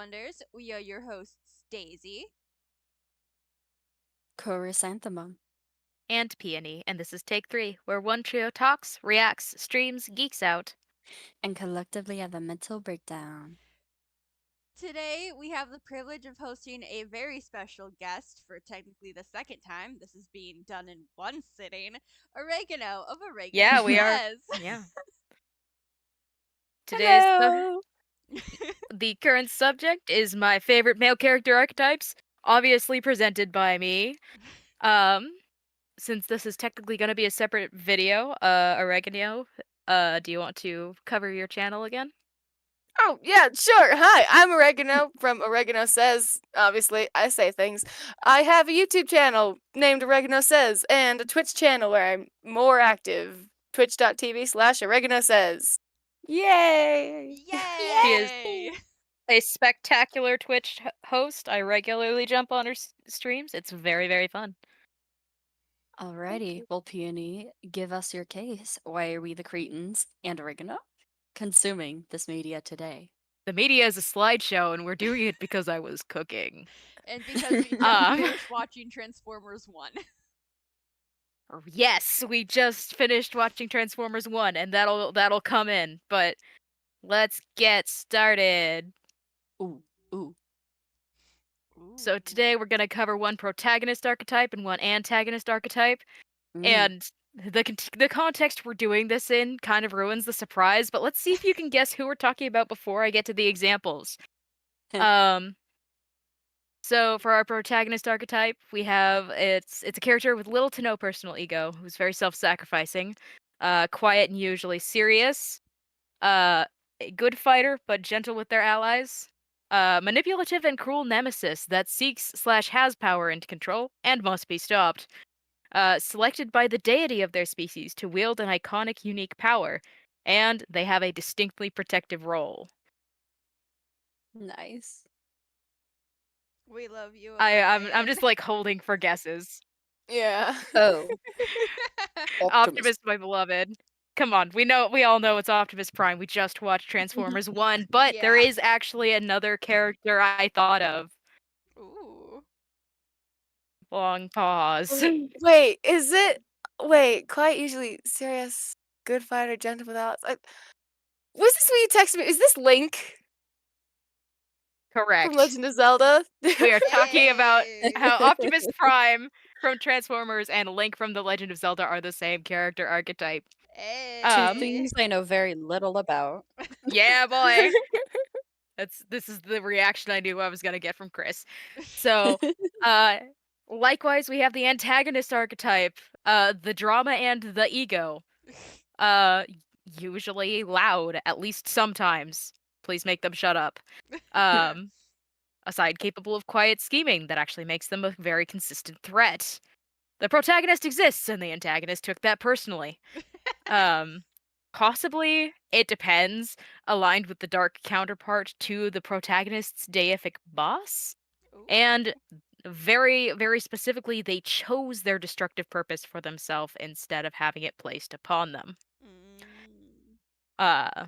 Wonders. We are your hosts, Daisy. Chrysanthemum. And Peony, and this is Take 3, where one trio talks, reacts, streams, geeks out. And collectively have a mental breakdown. Today, we have the privilege of hosting a very special guest for technically the second time. This is being done in one sitting. Oregano of Oregano Yeah, we are. Says. Yeah. Today's Hello! the current subject is my favorite male character archetypes, obviously presented by me. Um, since this is technically going to be a separate video, Oregano, do you want to cover your channel again? Oh, yeah, sure. Hi, I'm Oregano from Oregano Says. Obviously, I say things. I have a YouTube channel named Oregano Says and a Twitch channel where I'm more active. Twitch.tv/Oregano Says. Yay! She is Yay! a spectacular Twitch host. I regularly jump on her streams. It's very, very fun. Alrighty, well, Peony, give us your case. Why are we the cretins and oregano consuming this media today? The media is a slideshow, and we're doing it because I was cooking. And because we just Um, finished watching Transformers 1. Yes, we just finished watching Transformers 1, and that'll come in. But let's get started. Ooh, ooh. So today we're gonna cover one protagonist archetype and one antagonist archetype, and the context we're doing this in kind of ruins the surprise. But let's see if you can guess who we're talking about before I get to the examples. um. So for our protagonist archetype, we have it's a character with little to no personal ego, who's very self-sacrificing, quiet and usually serious, a good fighter but gentle with their allies, manipulative and cruel nemesis that seeks/has power and control and must be stopped, selected by the deity of their species to wield an iconic, unique power, and they have a distinctly protective role. Nice. We love you. I'm Orion. just like holding for guesses. Yeah. Oh, Optimus, my beloved. Come on, we all know it's Optimus Prime. We just watched Transformers 1, but there Yeah. is actually another character I thought of. Ooh. Long pause. Wait, is it? Wait, quite usually serious, good fighter, gentle without. Was this when you texted me? Is this Link from Correct. Legend of Zelda? We are talking about Hey. how Optimus Prime from Transformers and Link from The Legend of Zelda are the same character archetype. Hey. two things I know very little about. Yeah, boy. This is the reaction I knew I was gonna get from Chris. So, uh, likewise, we have the antagonist archetype, the drama and the ego. Uh, Usually loud, at least sometimes. Please make them shut up. A side capable of quiet scheming that actually makes them a very consistent threat. The protagonist exists, and the antagonist took that personally. Um, Possibly, it depends, aligned with the dark counterpart to the protagonist's deific boss. And very, very specifically, they chose their destructive purpose for themselves instead of having it placed upon them. Uh,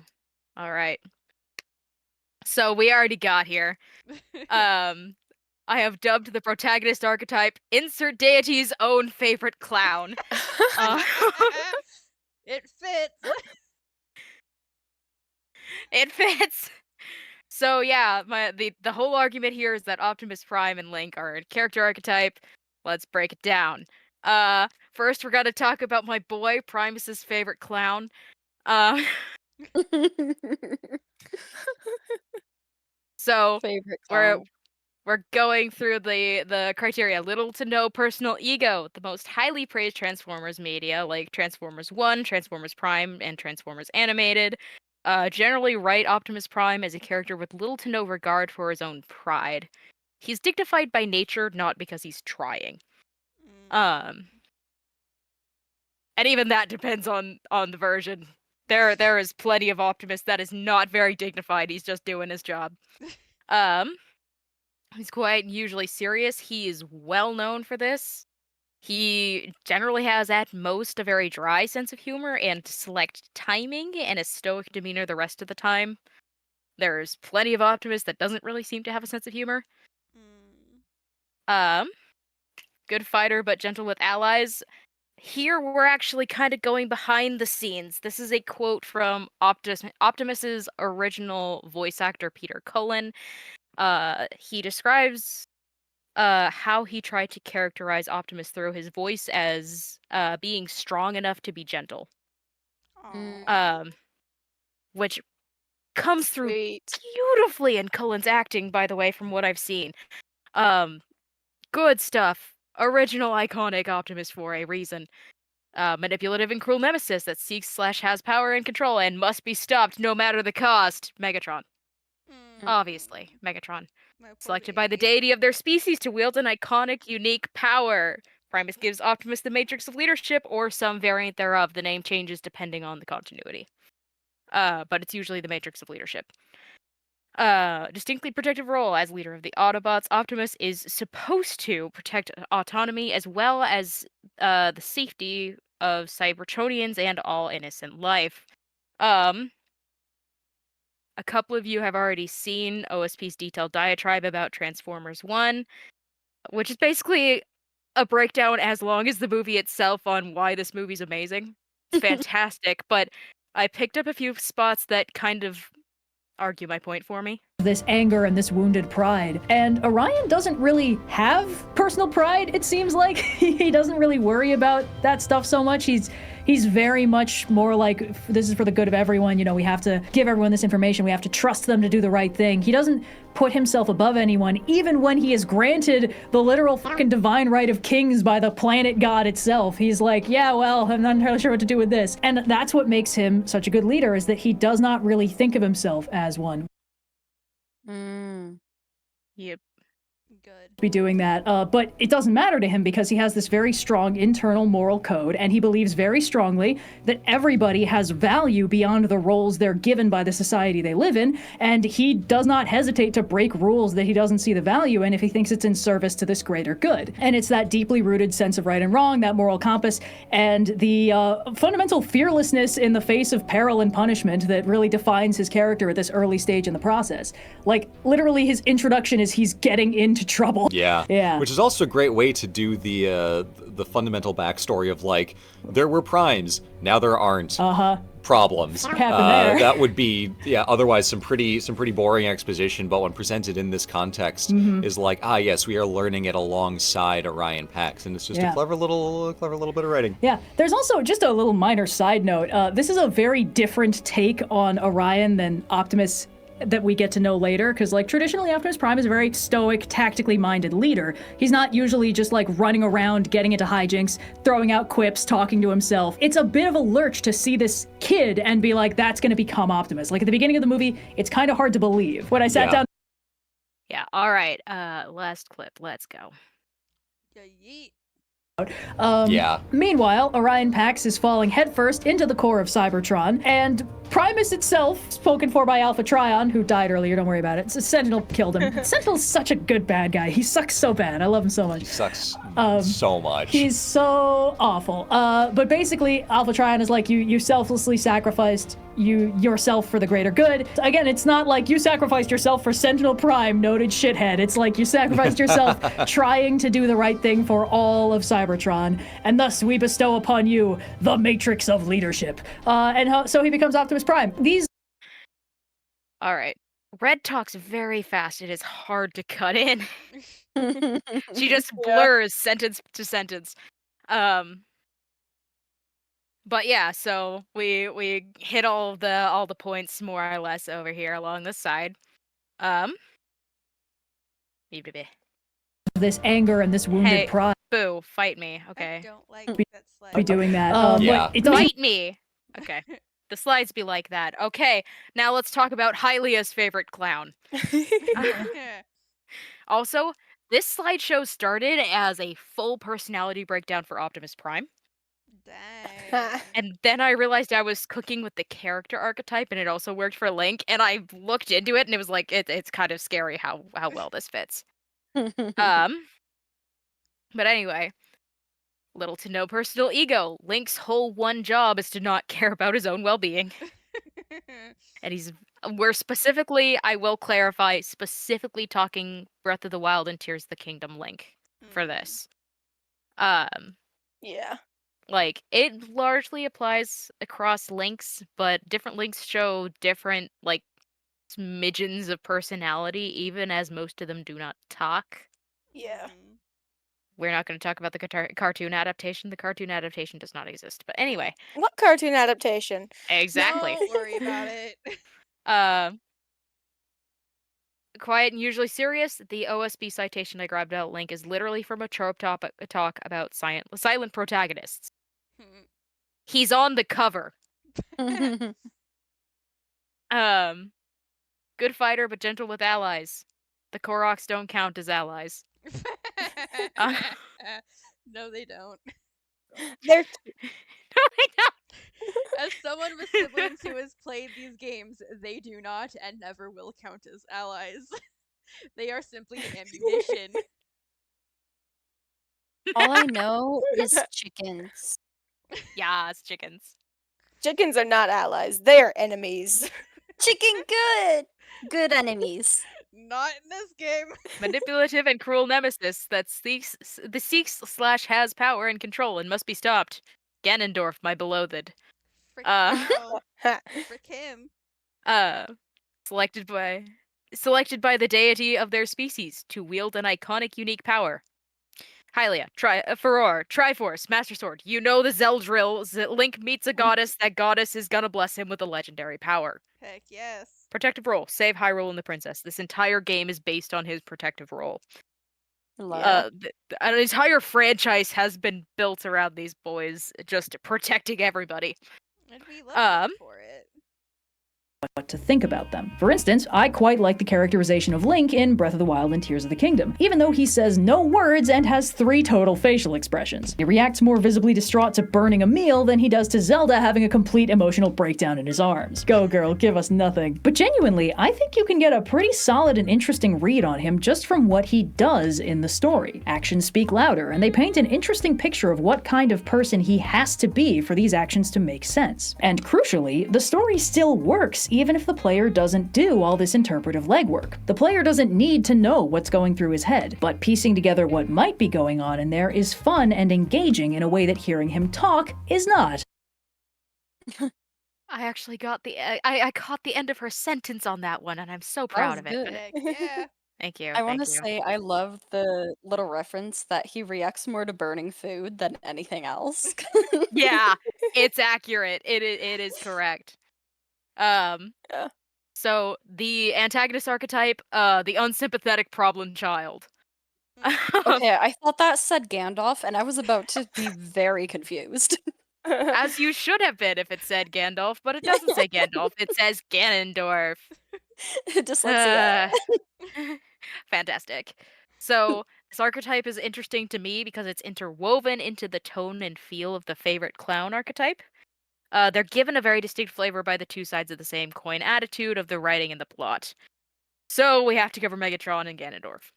all right. So we already got here. I have dubbed the protagonist archetype insert deity's own favorite clown. It fits. It fits. So yeah, the whole argument here is that Optimus Prime and Link are a character archetype. Let's break it down. First we're gonna talk about my boy Primus's favorite clown. So Favorite we're clown. we're going through the criteria. Little to no personal ego. The most highly praised Transformers media, like Transformers 1, Transformers Prime, and Transformers Animated, generally write Optimus Prime as a character with little to no regard for his own pride. He's dignified by nature, not because he's trying. And even that depends on the version. There is plenty of Optimus that is not very dignified. He's just doing his job. He's quite usually serious. He is well known for this. He generally has at most a very dry sense of humor and select timing and a stoic demeanor the rest of the time. There's plenty of Optimus that doesn't really seem to have a sense of humor. Mm. Good fighter, but gentle with allies. Here, we're actually kind of going behind the scenes. This is a quote from Optimus's original voice actor, Peter Cullen. He describes how he tried to characterize Optimus through his voice as being strong enough to be gentle. Aw. Which comes through Sweet. beautifully in Cullen's acting, by the way, from what I've seen. Good stuff. Original iconic Optimus for a reason. Manipulative and cruel nemesis that seeks/has power and control and must be stopped no matter the cost. Megatron. Mm. Obviously, Megatron. My poor Selected by the baby. deity of their species to wield an iconic, unique power. Primus gives Optimus the Matrix of Leadership or some variant thereof. The name changes depending on the continuity. But it's usually the Matrix of Leadership. Distinctly protective role as leader of the Autobots. Optimus is supposed to protect autonomy as well as the safety of Cybertronians and all innocent life. A couple of you have already seen OSP's detailed diatribe about Transformers 1, which is basically a breakdown as long as the movie itself on why this movie's amazing. It's fantastic, but I picked up a few spots that kind of argue my point for me. This anger and this wounded pride. And Orion doesn't really have personal pride, it seems like. He doesn't really worry about that stuff so much. He's very much more like, this is for the good of everyone, you know, we have to give everyone this information, we have to trust them to do the right thing. He doesn't put himself above anyone, even when he is granted the literal fucking divine right of kings by the planet god itself. He's like, yeah, well, I'm not entirely sure what to do with this. And that's what makes him such a good leader, is that he does not really think of himself as one. Yep. Good. Be doing that, but it doesn't matter to him because he has this very strong internal moral code, and he believes very strongly that everybody has value beyond the roles they're given by the society they live in, and he does not hesitate to break rules that he doesn't see the value in if he thinks it's in service to this greater good. And it's that deeply rooted sense of right and wrong, that moral compass, and the fundamental fearlessness in the face of peril and punishment that really defines his character at this early stage in the process. Like, literally his introduction is he's getting into trouble. Yeah. Which is also a great way to do the fundamental backstory of, like, there were primes, now there aren't. Problems. What happened there? That would be, otherwise some pretty boring exposition, but when presented in this context is like, yes, we are learning it alongside Orion Pax, and it's just a clever little bit of writing. Yeah, there's also just a little minor side note. This is a very different take on Orion than Optimus that we get to know later, because like traditionally Optimus Prime is a very stoic, tactically minded leader. He's not usually just like running around, getting into hijinks, throwing out quips, talking to himself. It's a bit of a lurch to see this kid and be like, that's gonna become Optimus. Like at the beginning of the movie, it's kind of hard to believe. When I sat down. Yeah, alright, last clip, let's go. Yeah, yeet. Meanwhile, Orion Pax is falling headfirst into the core of Cybertron, and Primus itself, spoken for by Alpha Trion, who died earlier, don't worry about it. Sentinel killed him. Sentinel's such a good bad guy. He sucks so bad. I love him so much. He sucks so much. He's so awful. But basically, Alpha Trion is like, you selflessly sacrificed yourself for the greater good. Again, it's not like you sacrificed yourself for Sentinel Prime, noted shithead. It's like you sacrificed yourself trying to do the right thing for all of Cybertron, and thus we bestow upon you the Matrix of Leadership. So he becomes Optimus Prime. Alright. Red talks very fast. It is hard to cut in. She just blurs sentence to sentence. But yeah, so we hit all the points more or less over here along the side. This anger and this wounded pride. Boo, fight me. Okay. I don't like that slide. Be doing that. Yeah. Fight me. Okay. The slides be like that. Okay, now let's talk about Hylia's favorite clown. Also, this slideshow started as a full personality breakdown for Optimus Prime. Dang. And then I realized I was cooking with the character archetype, and it also worked for Link, and I looked into it, and it was like, it's kind of scary how well this fits. But anyway, little to no personal ego. Link's whole one job is to not care about his own well-being. And he's We're specifically, I will clarify, specifically talking Breath of the Wild and Tears of the Kingdom link for this. Yeah. Like, it largely applies across links, but different links show different, like, smidgens of personality, even as most of them do not talk. Yeah. We're not going to talk about the cartoon adaptation. The cartoon adaptation does not exist. But anyway, What cartoon adaptation? exactly. Don't worry about it. Quiet and usually serious. The OSB citation I grabbed out link is literally from a trope talk about silent protagonists. He's on the cover. Good fighter, but gentle with allies. The Koroks don't count as allies. No, they don't. They're No, they don't. As someone with siblings who has played these games, they do not and never will count as allies. They are simply ammunition. All I know is chickens. Yes, chickens. chickens are not allies. They are enemies. Chicken good! Good enemies. Not in this game. Manipulative and cruel nemesis that seeks/has power and control and must be stopped. Ganondorf, my beloved. Frick, Uh, wow. Frick him. Selected by the deity of their species to wield an iconic, unique power. Hylia, Furore, Triforce, Master Sword. You know the Zeldril. Link meets a goddess. That goddess is gonna bless him with a legendary power. Heck yes. Protective role. Save Hyrule and the princess. This entire game is based on his protective role. Love An entire franchise has been built around these boys, just protecting everybody. And we love them for it. What to think about them. For instance, I quite like the characterization of Link in Breath of the Wild and Tears of the Kingdom, even though he says no words and has 3 total facial expressions. He reacts more visibly distraught to burning a meal than he does to Zelda having a complete emotional breakdown in his arms. Go girl, give us nothing. But genuinely, I think you can get a pretty solid and interesting read on him just from what he does in the story. Actions speak louder, and they paint an interesting picture of what kind of person he has to be for these actions to make sense. And crucially, the story still works even if the player doesn't do all this interpretive legwork. The player doesn't need to know what's going through his head, but piecing together what might be going on in there is fun and engaging in a way that hearing him talk is not. I actually got I caught the end of her sentence on that one, and I'm so proud of it. good. Heck yeah. Thank you. I want to thank you. say I love the little reference that he reacts more to burning food than anything else. Yeah, it's accurate. It is correct. Yeah. So the antagonist archetype, the unsympathetic problem child. Okay, I thought that said Gandalf, and I was about to be very confused. As you should have been if it said Gandalf, but it doesn't say Gandalf. It says Ganondorf. Dyslexia. Fantastic. So this archetype is interesting to me because it's interwoven into the tone and feel of the favorite clown archetype. They're given a very distinct flavor by the two sides of the same coin attitude of the writing and the plot. So we have to cover Megatron and Ganondorf.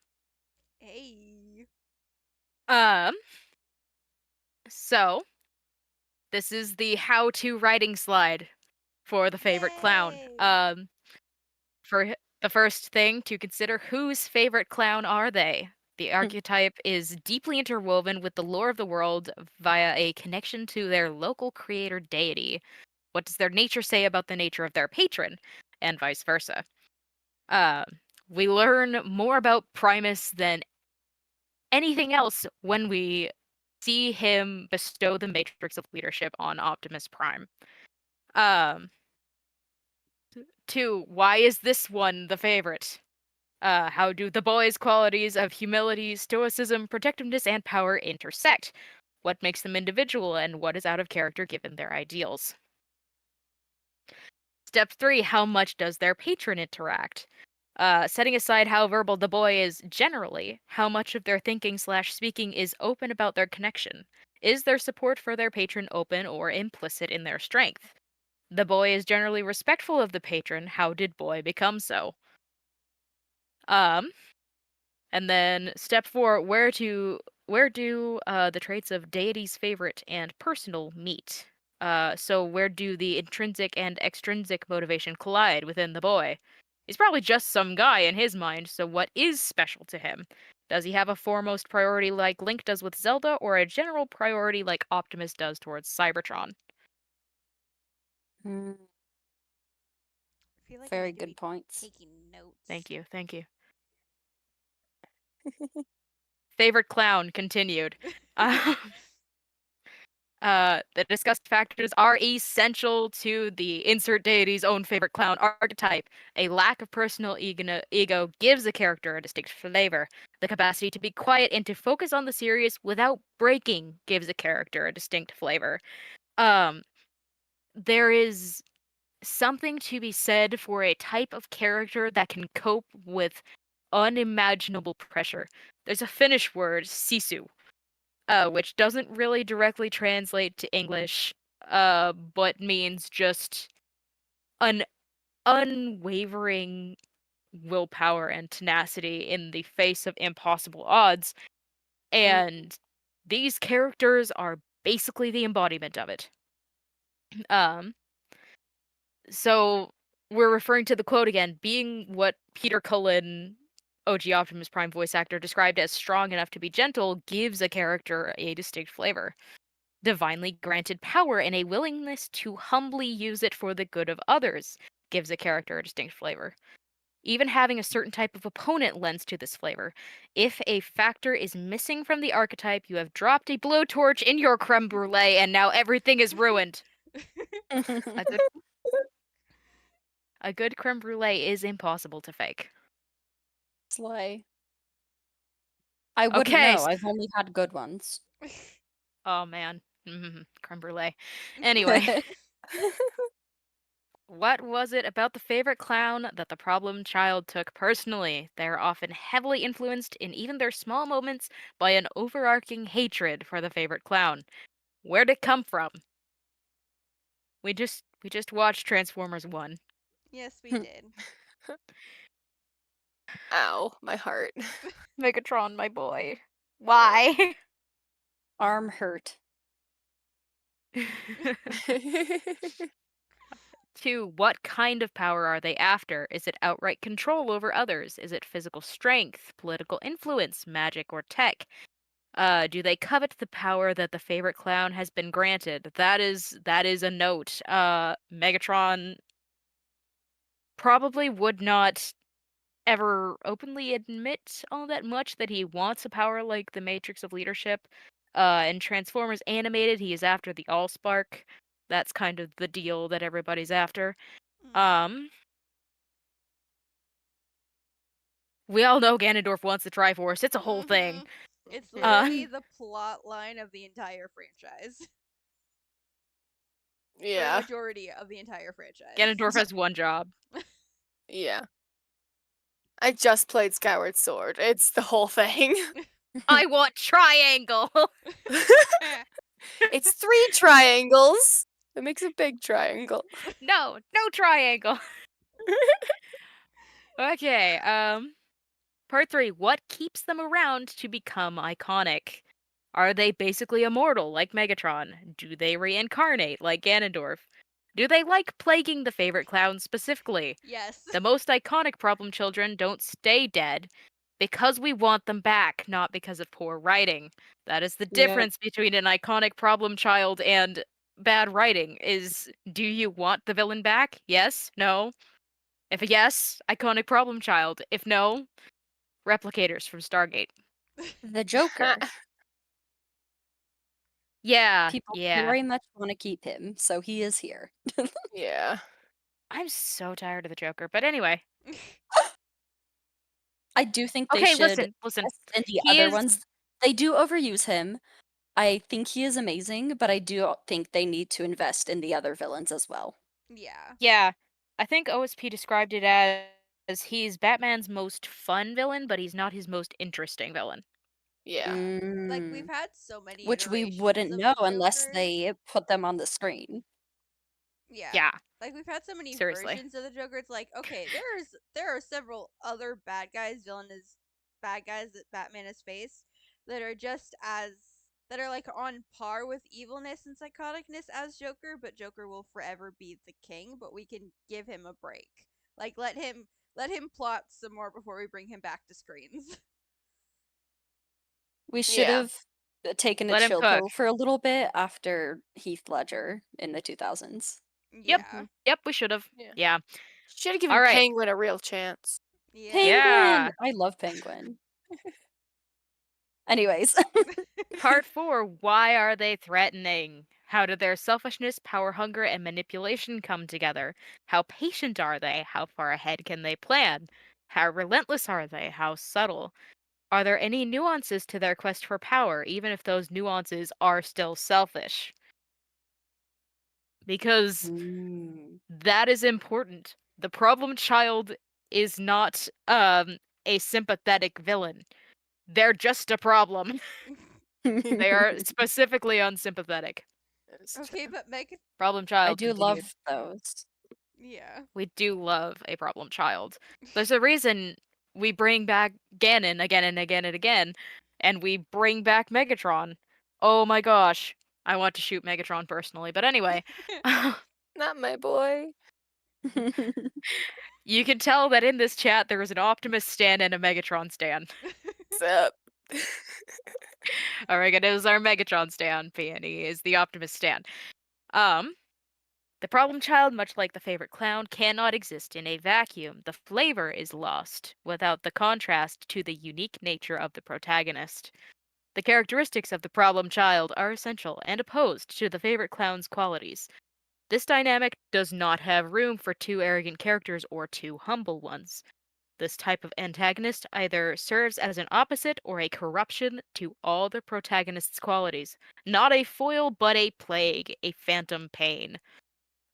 Hey. So this is the how-to writing slide for the favorite clown. Yay. For the first thing to consider, whose favorite clown are they? The archetype is deeply interwoven with the lore of the world via a connection to their local creator deity. What does their nature say about the nature of their patron? And vice versa. We learn more about Primus than anything else when we see him bestow the matrix of leadership on Optimus Prime. 2, why is this one the favorite? How do the boys' qualities of humility, stoicism, protectiveness, and power intersect? What makes them individual, and what is out of character given their ideals? Step 3, how much does their patron interact? Setting aside how verbal the boy is generally, how much of their thinking/speaking is open about their connection? Is their support for their patron open or implicit in their strength? The boy is generally respectful of the patron. How did boy become so? And then step 4, where do the traits of deity's favorite and personal meet? So where do the intrinsic and extrinsic motivation collide within the boy? He's probably just some guy in his mind, so what is special to him? Does he have a foremost priority like Link does with Zelda, or a general priority like Optimus does towards Cybertron? Mm, I feel like I very need to good be points. taking notes. Thank you, thank you. Favorite clown continued. The discussed factors are essential to the insert deity's own favorite clown archetype. A lack of personal ego gives a character a distinct flavor. The capacity to be quiet and to focus on the serious without breaking gives a character a distinct flavor. Um, there is something to be said for a type of character that can cope with unimaginable pressure. There's a Finnish word, sisu, which doesn't really directly translate to English, but means just an unwavering willpower and tenacity in the face of impossible odds. And these characters are basically the embodiment of it. Um, so we're referring to the quote again, being what Peter Cullen, OG Optimus Prime voice actor, described as strong enough to be gentle gives a character a distinct flavor. Divinely granted power and a willingness to humbly use it for the good of others gives a character a distinct flavor. Even having a certain type of opponent lends to this flavor. If a factor is missing from the archetype, you have dropped a blowtorch in your creme brulee and now everything is ruined. A good, a good creme brulee is impossible to fake. Slay. I wouldn't Okay. know. I've only had good ones. Oh man. Creme brulee. Anyway. What was it about the favorite clown that the problem child took personally? They are often heavily influenced in even their small moments by an overarching hatred for the favorite clown. Where'd it come from? We just watched Transformers 1. Yes, we did. Ow, my heart. Megatron, my boy. Why? Arm hurt. 2. What kind of power are they after? Is it outright control over others? Is it physical strength, political influence, magic, or tech? Do they covet the power that the favorite clown has been granted? That is a note. Megatron probably would not ever openly admit all that much that he wants a power like the Matrix of Leadership. In Transformers Animated, he is after the Allspark. That's kind of the deal that everybody's after. Mm. We all know Ganondorf wants the Triforce. It's a whole thing. Mhm. It's Uh, literally the plot line of the entire franchise. Or the Yeah, majority of the entire franchise. Ganondorf has one job. yeah. I just played Skyward Sword. It's the whole thing. I want triangle. It's 3 triangles. It makes a big triangle. No triangle. Okay, part 3. What keeps them around to become iconic? Are they basically immortal like Megatron? Do they reincarnate like Ganondorf? Do they like plaguing the favorite clown specifically? Yes. The most iconic problem children don't stay dead because we want them back, not because of poor writing. That is the Yep. difference between an iconic problem child and bad writing is do you want the villain back? Yes? No? If a yes, iconic problem child. If no, replicators from Stargate. The Joker. Yeah, People yeah. very much want to keep him, so he is here. Yeah. I'm so tired of the Joker. But anyway. I do think they Okay, should listen. invest in the He other is ones. They do overuse him. I think he is amazing, but I do think they need to invest in the other villains as well. Yeah. Yeah. I think OSP described it as he's Batman's most fun villain, but he's not his most interesting villain. Yeah. Like we've Mm. had so many Which we iterations wouldn't of know the unless Joker. they put them on the screen. Yeah. Yeah. Like we've had so many Seriously. versions of the Joker. It's like, okay, there are several other bad guys that Batman has faced that are just as that are like on par with evilness and psychoticness as Joker, but Joker will forever be the king, but we can give him a break. Like let him plot some more before we bring him back to screens. We should Yeah. have taken a Let him chill cook. pill for a little bit after Heath Ledger in the 2000s. Yep. Yeah. Yep, we should have. Yeah. Yeah. Should have given All right. Penguin a real chance. Yeah. Penguin! Yeah. I love Penguin. Anyways. Part 4, why are they threatening? How do their selfishness, power hunger, and manipulation come together? How patient are they? How far ahead can they plan? How relentless are they? How subtle? Are there any nuances to their quest for power, even if those nuances are still selfish? Because Mm. that is important. The problem child is not a sympathetic villain. They're just a problem. They are specifically unsympathetic. It's Okay, true. but Megan. Problem I child do continued. love those. Yeah. We do love a problem child. There's a reason we bring back Ganon again and again and again, and we bring back Megatron. Oh my gosh. I want to shoot Megatron personally, but anyway. Not my boy. You can tell that in this chat there is an Optimus stan and a Megatron stan. What's up? Oregano is our Megatron stan. Peony is the Optimus stan. The problem child, much like the favorite clown, cannot exist in a vacuum. The flavor is lost without the contrast to the unique nature of the protagonist. The characteristics of the problem child are essential and opposed to the favorite clown's qualities. This dynamic does not have room for two arrogant characters or two humble ones. This type of antagonist either serves as an opposite or a corruption to all the protagonist's qualities. Not a foil, but a plague, a phantom pain.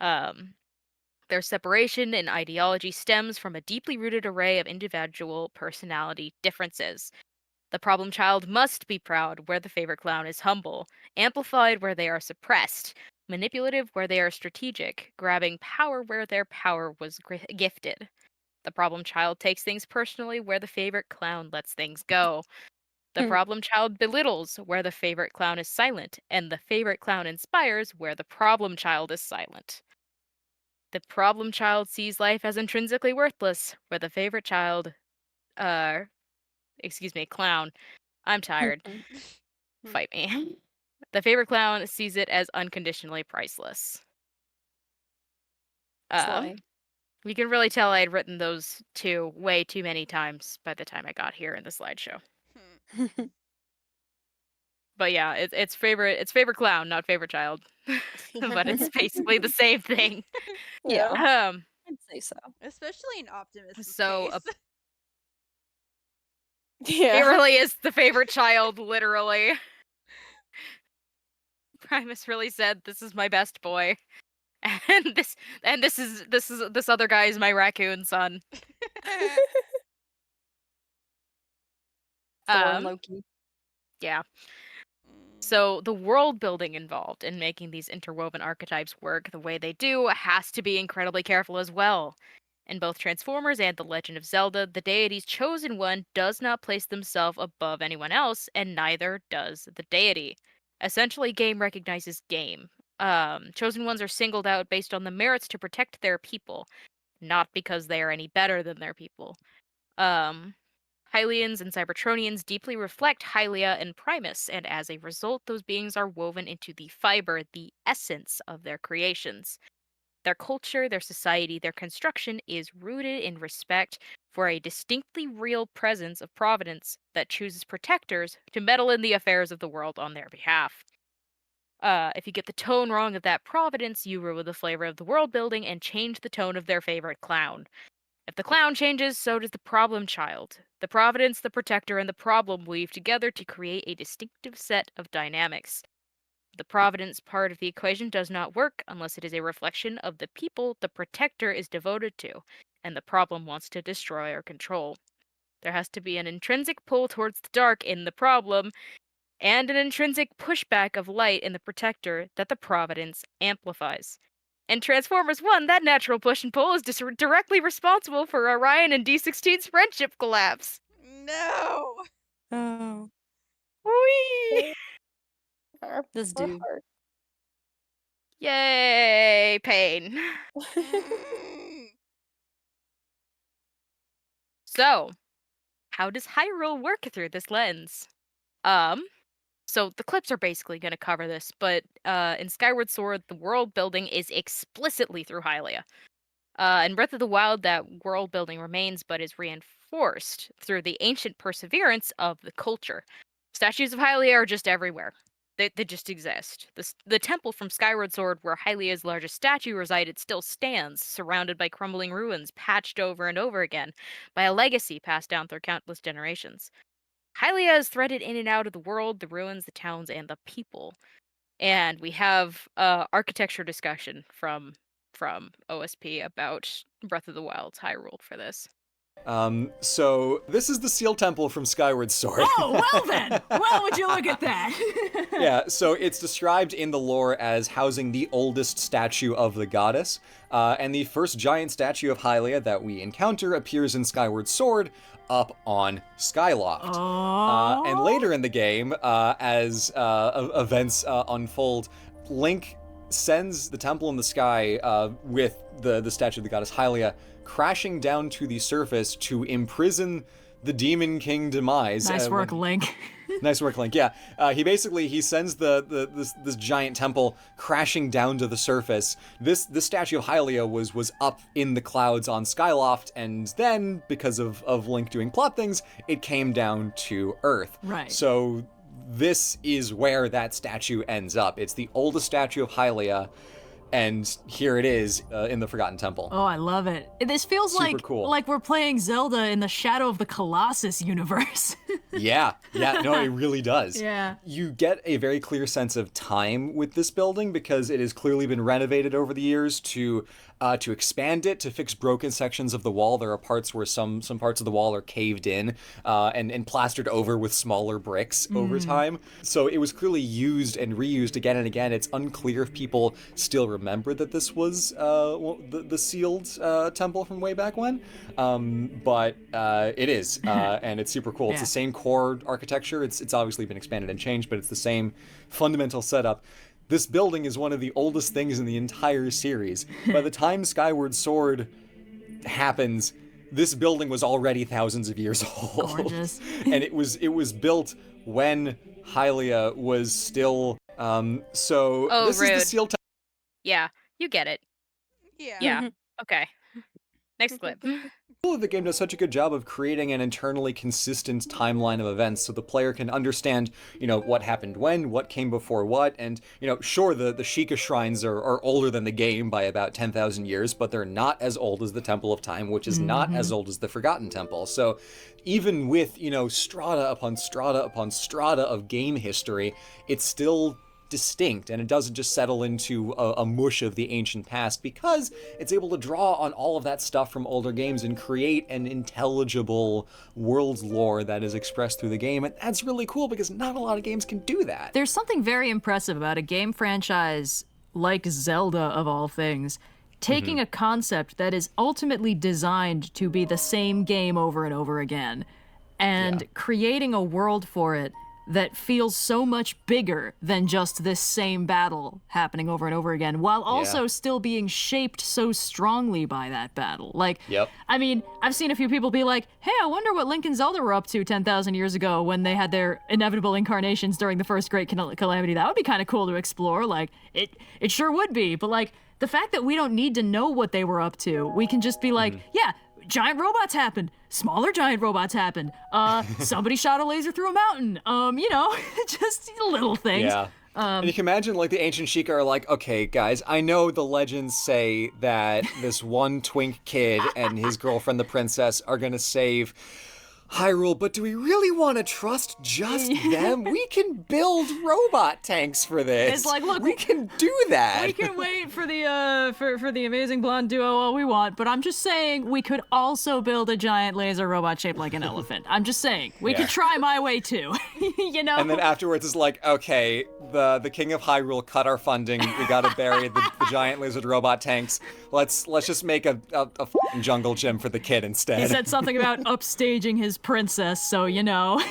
Their separation in ideology stems from a deeply rooted array of individual personality differences. The problem child must be proud where the favorite clown is humble, amplified where they are suppressed, manipulative where they are strategic, grabbing power where their power was gifted. The problem child takes things personally where the favorite clown lets things go. The problem child belittles where the favorite clown is silent, and the favorite clown inspires where the problem child is silent. The problem child sees life as intrinsically worthless, where the favorite child, clown, I'm tired, fight me. The favorite clown sees it as unconditionally priceless. Sly. You can really tell I had written those two way too many times by the time I got here in the slideshow. But yeah, it's favorite clown, not favorite child. But it's basically the same thing. Yeah. Um, I'd say so. Especially in Optimus' So, case. Yeah. it really is the favorite child, literally. Primus really said, "This is my best boy," and this other guy is my raccoon son. Thor and Loki. Yeah. So the world building involved in making these interwoven archetypes work the way they do has to be incredibly careful as well. In both Transformers and The Legend of Zelda, the deity's chosen one does not place themselves above anyone else, and neither does the deity. Essentially, game recognizes game. Chosen ones are singled out based on the merits to protect their people, not because they are any better than their people. Hylians and Cybertronians deeply reflect Hylia and Primus, and as a result, those beings are woven into the fiber, the essence of their creations. Their culture, their society, their construction is rooted in respect for a distinctly real presence of providence that chooses protectors to meddle in the affairs of the world on their behalf. If you get the tone wrong of that providence, you ruin the flavor of the world building and change the tone of their favorite clown. If the clown changes, so does the problem child. The providence, the protector, and the problem weave together to create a distinctive set of dynamics. The providence part of the equation does not work unless it is a reflection of the people the protector is devoted to, and the problem wants to destroy or control. There has to be an intrinsic pull towards the dark in the problem, and an intrinsic pushback of light in the protector that the providence amplifies. In Transformers 1, that natural push and pull is directly responsible for Orion and D16's friendship collapse. No. Oh. Whee! This Poor dude. heart. Yay, pain. So, how does Hyrule work through this lens? So the clips are basically going to cover this, but in Skyward Sword, the world building is explicitly through Hylia. In Breath of the Wild, that world building remains, but is reinforced through the ancient perseverance of the culture. Statues of Hylia are just everywhere. They just exist. The temple from Skyward Sword, where Hylia's largest statue resided, still stands, surrounded by crumbling ruins, patched over and over again by a legacy passed down through countless generations. Hylia is threaded in and out of the world, the ruins, the towns, and the people. And we have architecture discussion from OSP about Breath of the Wild's Hyrule for this. So this is the Seal Temple from Skyward Sword. Oh, well then! Well, would you look at that? Yeah, so it's described in the lore as housing the oldest statue of the goddess, and the first giant statue of Hylia that we encounter appears in Skyward Sword up on Skyloft. And later in the game, as events unfold, Link sends the temple in the sky with the statue of the goddess Hylia crashing down to the surface to imprison the Demon King Demise. Nice work, Link. Nice work, Link. Yeah, he sends this giant temple crashing down to the surface. This statue of Hylia was up in the clouds on Skyloft, and then because of Link doing plot things, it came down to Earth. Right. So this is where that statue ends up. It's the oldest statue of Hylia. And here it is in the Forgotten Temple. Oh, I love it. This feels Super cool. like we're playing Zelda in the Shadow of the Colossus universe. Yeah, no, it really does. Yeah. You get a very clear sense of time with this building because it has clearly been renovated over the years to expand it, to fix broken sections of the wall. There are parts where some parts of the wall are caved in and plastered over with smaller bricks over time. So it was clearly used and reused again and again. It's unclear if people still remember that this was the sealed temple from way back when, but it is, and it's super cool. It's the same core architecture. It's obviously been expanded and changed, but it's the same fundamental setup. This building is one of the oldest things in the entire series. By the time Skyward Sword happens, this building was already thousands of years old. Gorgeous. And it was built when Hylia was still so Oh, this rude. is the Seal Temple. Yeah, you get it. Yeah. Yeah. Okay. Next clip. The game does such a good job of creating an internally consistent timeline of events so the player can understand, what happened when, what came before what, and, sure, the Sheikah shrines are older than the game by about 10,000 years, but they're not as old as the Temple of Time, which is not as old as the Forgotten Temple. So even with, strata upon strata upon strata of game history, it's still distinct, and it doesn't just settle into a mush of the ancient past because it's able to draw on all of that stuff from older games and create an intelligible world lore that is expressed through the game. And that's really cool because not a lot of games can do that. There's something very impressive about a game franchise like Zelda, of all things, taking a concept that is ultimately designed to be the same game over and over again and creating a world for it that feels so much bigger than just this same battle happening over and over again, while also still being shaped so strongly by that battle. I mean, I've seen a few people be like, hey, I wonder what Link and Zelda were up to 10,000 years ago when they had their inevitable incarnations during the first Great Calamity. That would be kind of cool to explore. It sure would be. But, the fact that we don't need to know what they were up to, we can just be like, yeah, giant robots happened. Smaller giant robots happened. Somebody shot a laser through a mountain. Just little things. Yeah. And you can imagine, the ancient Sheikah are like, okay, guys, I know the legends say that this one twink kid and his girlfriend, the princess, are gonna save Hyrule, but do we really want to trust just them? We can build robot tanks for this. It's like, look, we can do that. We can wait for the for the amazing blonde duo all we want, but I'm just saying we could also build a giant laser robot shaped like an elephant. I'm just saying we could try my way too. And then afterwards it's like, okay, the King of Hyrule cut our funding. We gotta bury the giant lizard robot tanks. Let's just make a f***ing jungle gym for the kid instead. He said something about upstaging his princess, so you know.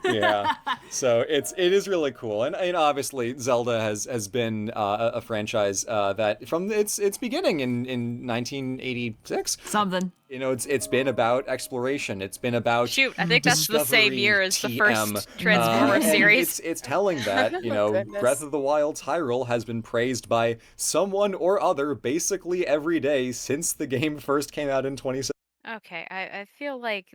Yeah, so it is really cool, and obviously Zelda has been a franchise that from its beginning in 1986. Something. You know, it's been about exploration. It's been about Shoot, I think that's the same discovery, year as the TM, first Transformer and series. it's telling that, you Oh, know, goodness. Breath of the Wild's Hyrule has been praised by someone or other basically every day since the game first came out in 2017. Okay, I feel like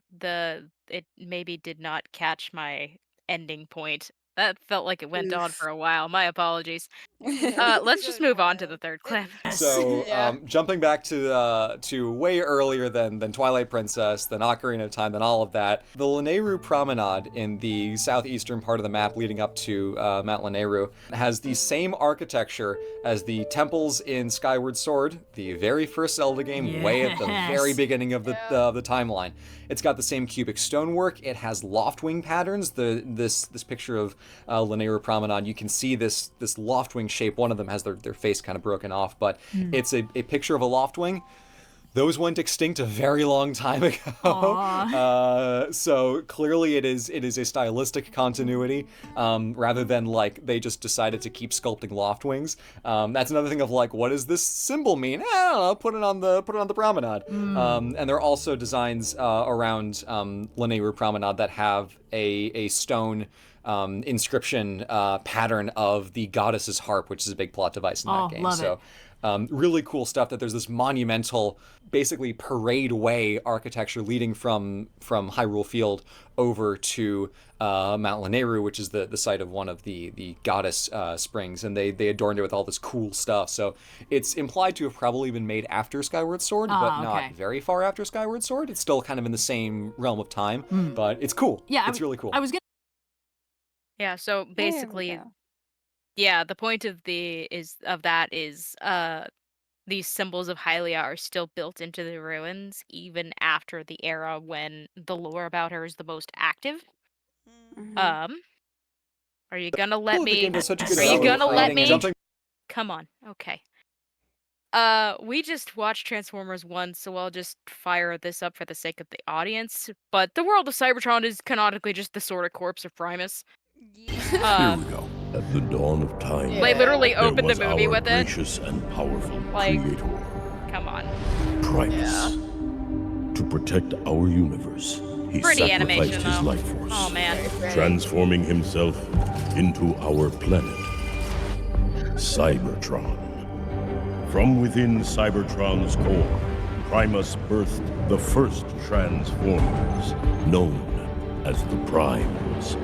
it maybe did not catch my ending point. That felt like it went on Oof. for a while. My apologies. Yeah, Let's just good move on to job. the third clip. So, Yeah. jumping back to way earlier than Twilight Princess, than Ocarina of Time, than all of that, the Lanayru Promenade in the southeastern part of the map leading up to Mount Lanayru has the same architecture as the temples in Skyward Sword, the very first Zelda game, way at the very Yes. beginning of the timeline. It's got the same cubic stonework. It has loftwing patterns. This picture of Lanayru Promenade, you can see this loftwing shape. One of them has their face kind of broken off, but it's a picture of a loftwing. Those went extinct a very long time ago. So clearly it is a stylistic continuity, rather than like they just decided to keep sculpting loftwings. That's another thing of like, what does this symbol mean? I don't know. Put it on the promenade. And there are also designs around Lanayru Promenade that have a stone inscription pattern of the goddess's harp, which is a big plot device in that game. Love So. Really cool stuff that there's this monumental, basically parade way architecture leading from Hyrule Field over to Mount Lanayru, which is the site of one of the goddess springs, and they adorned it with all this cool stuff. So it's implied to have probably been made after Skyward Sword, but not very far after Skyward Sword. It's still kind of in the same realm of time, but it's cool. Yeah, it's really cool. I was gonna. Yeah, so basically, yeah, the point of that is these symbols of Hylia are still built into the ruins even after the era when the lore about her is the most active. Um, are you gonna let The me? game does such a good Are you job of gonna let creating me? and jumping. Come on, okay. We just watched Transformers 1, so I'll just fire this up for the sake of the audience. But the world of Cybertron is canonically just the sort of corpse of Primus. Yeah. Here we go. At the dawn of time, They literally there opened the was movie our with it. gracious and powerful Like- creator, Come on. Primus. To protect our universe, he Pretty sacrificed animation, his though. life force, Oh man. transforming himself into our planet, Cybertron. From within Cybertron's core, Primus birthed the first Transformers, known as the Primes.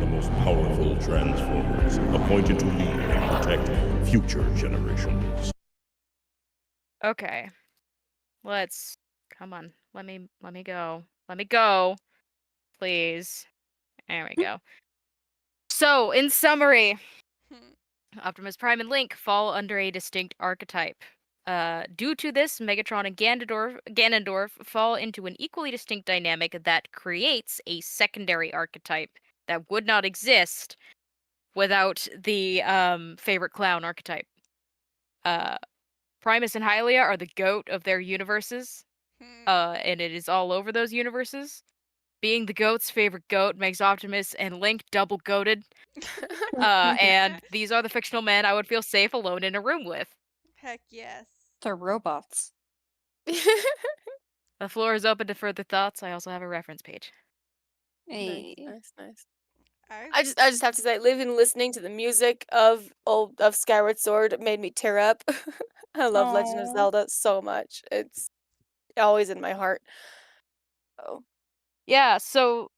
The most powerful Transformers, appointed to lead and protect future generations. Okay. Come on. Let me go. Let me go. Please. There we go. So, in summary, Optimus Prime and Link fall under a distinct archetype. Due to this, Megatron and Ganondorf fall into an equally distinct dynamic that creates a secondary archetype that would not exist without the favorite clown archetype. Primus and Hylia are the goat of their universes, and it is all over those universes. Being the goat's favorite goat makes Optimus and Link double goated. And these are the fictional men I would feel safe alone in a room with. Heck yes. They're robots. The floor is open to further thoughts. I also have a reference page. Hey. Nice. I just have to say, living and listening to the music of Skyward Sword made me tear up. I love Legend of Aw. Zelda so much. It's always in my heart. Oh. Yeah, so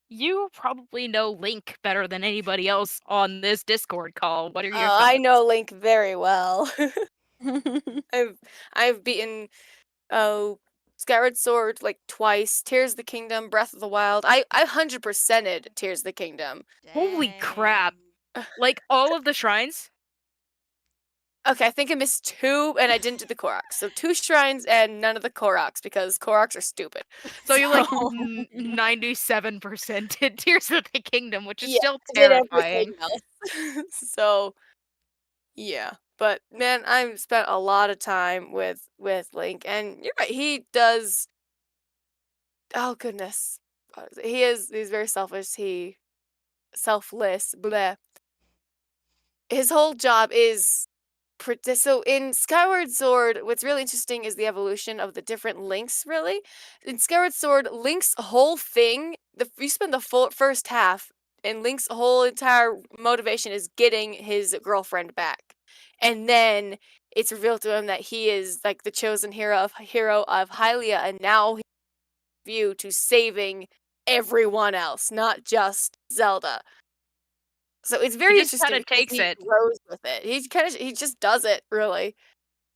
you probably know Link better than anybody else on this Discord call. What are your thoughts? I know Link very well. I've beaten Skyward Sword like twice, Tears of the Kingdom, Breath of the Wild. I 100%ed Tears of the Kingdom. Holy crap. Like all of the shrines? Okay, I think I missed 2 and I didn't do the Koroks. So 2 shrines and none of the Koroks because Koroks are stupid. So you're like 97% in Tears of the Kingdom, which is Yeah, still I did terrifying. everything else. So yeah, but man, I've spent a lot of time with Link, and you're right. He does. oh goodness, he's very selfish. Selfless. Blah. His whole job is so in Skyward Sword, what's really interesting is the evolution of the different links. Really, in Skyward Sword, Link's whole thing, you spend the full first half, and Link's whole entire motivation is getting his girlfriend back, and then it's revealed to him that he is like the chosen hero of Hylia, and now he's view to saving everyone else, not just Zelda. So it's He very just kind interesting of because takes he it. grows with it. He just does it really.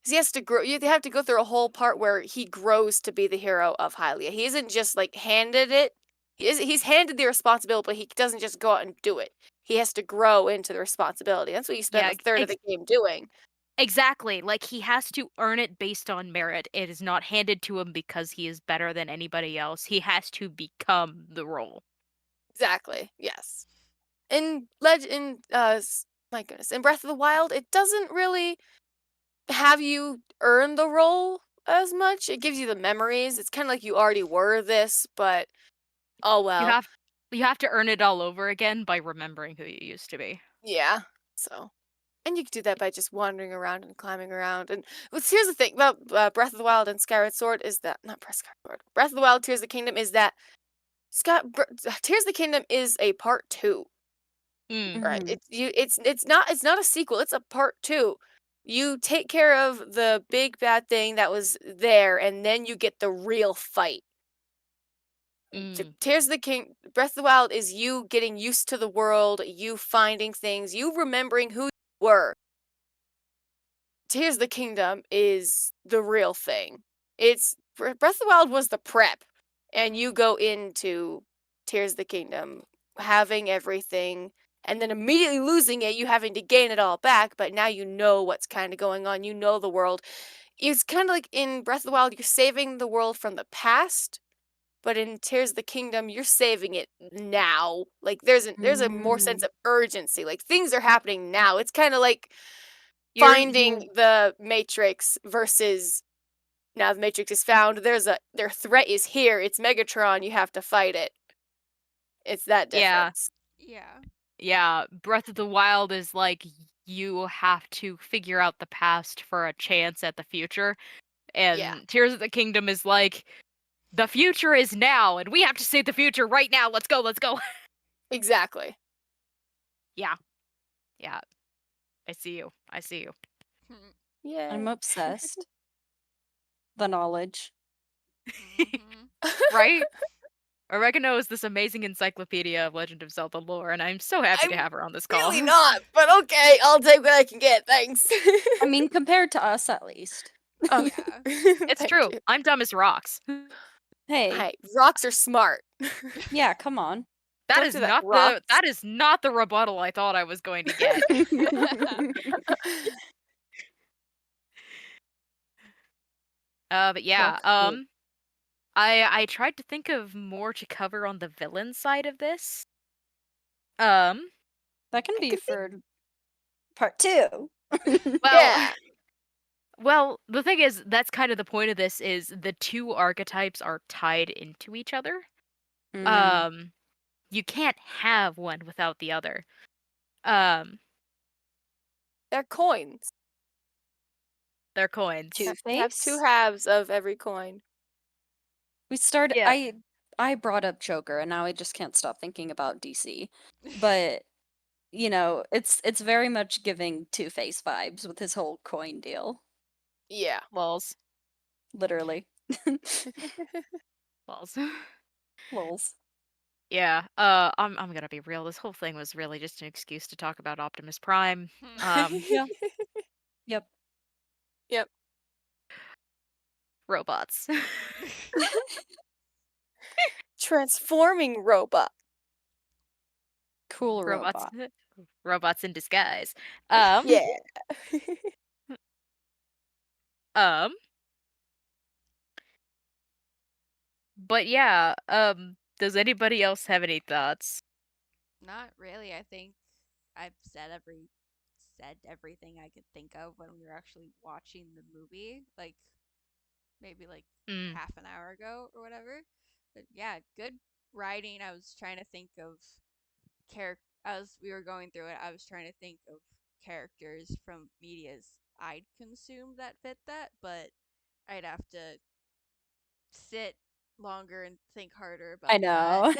'Cause he has to grow. You have to go through a whole part where he grows to be the hero of Hylia. He isn't just like handed it. He's handed the responsibility, but he doesn't just go out and do it. He has to grow into the responsibility. That's what you spend Yeah, a third of the game doing. exactly. Like he has to earn it based on merit. It is not handed to him because he is better than anybody else. He has to become the role. Exactly. Yes. My goodness, in Breath of the Wild, it doesn't really have you earn the role as much. It gives you the memories. It's kind of like you already were this, but oh You well. have you have to earn it all over again by remembering who you used to be. Yeah. So, and you can do that by just wandering around and climbing around. And here's the thing about Breath of the Wild and Skyward Sword is that not Skyward Sword. Breath of the Wild, Tears of the Kingdom is that Tears of the Kingdom is a part 2. Mm. Right. Mhm. It's not a sequel, it's a part 2. You take care of the big bad thing that was there, and then you get the real fight. Tears of the King Breath of the Wild is you getting used to the world, you finding things, you remembering who you were. Tears of the Kingdom is the real thing. Breath of the Wild was the prep, and you go into Tears of the Kingdom having everything, and then immediately losing it, you having to gain it all back, but now you know what's kind of going on, you know the world. It's kind of like in Breath of the Wild, you're saving the world from the past, but in Tears of the Kingdom, you're saving it now. Like there's a more sense Mm. of urgency. Like things are happening now. It's kind of like You're finding the Matrix versus now the Matrix is found. Their threat is here. It's Megatron. You have to fight it. It's that yeah. difference. Yeah. Yeah, Breath of the Wild is like you have to figure out the past for a chance at the future. Yeah, And Tears of the Kingdom is like the future is now and we have to save the future right now. Let's go, let's go. exactly. Yeah. Yeah. I see you. I see you. Hmm. Yeah. I'm obsessed. The knowledge. Mhm. Right? Oregano is this amazing encyclopedia of Legend of Zelda lore, and I'm so happy to I'm have her on this call. really not, but okay, I'll take what I can get. Thanks. I mean, compared to us, at least. Oh, Yeah. It's thank true. you. I'm dumb as rocks. Hey, Hey, rocks are smart. yeah, come on. Don't do that, rocks. That is not the rebuttal I thought I was going to get. But yeah, Okay. I tried to think of more to cover on the villain side of this. Um, That can I be could think, for part 2. well, yeah, well, the thing is, that's kind of the point of this is the two archetypes are tied into each other. Mm. Um, you can't have one without the other. Um, they're coins. they're coins. You have two Two-Face? halves of every coin. We started. Yeah. I brought up Joker, and now I just can't stop thinking about DC. But it's very much giving Two-Face vibes with his whole coin deal. Yeah. Lols. Literally. Lols. Lols. Yeah, I'm gonna be real. This whole thing was really just an excuse to talk about Optimus Prime. Yeah. Yep. Yep. Robots. Transforming robot. Cool Robots. robot. Robots in disguise. Um, Yeah. um, but yeah, does anybody else have any thoughts? Not really. I think I've said everything I could think of when we were actually watching the movie, like maybe like Mm. half an hour ago or whatever. But yeah, good writing. I was trying to think of as we were going through it. I was trying to think of characters from medias I'd consume that fit that, but I'd have to sit longer and think harder about I that. know.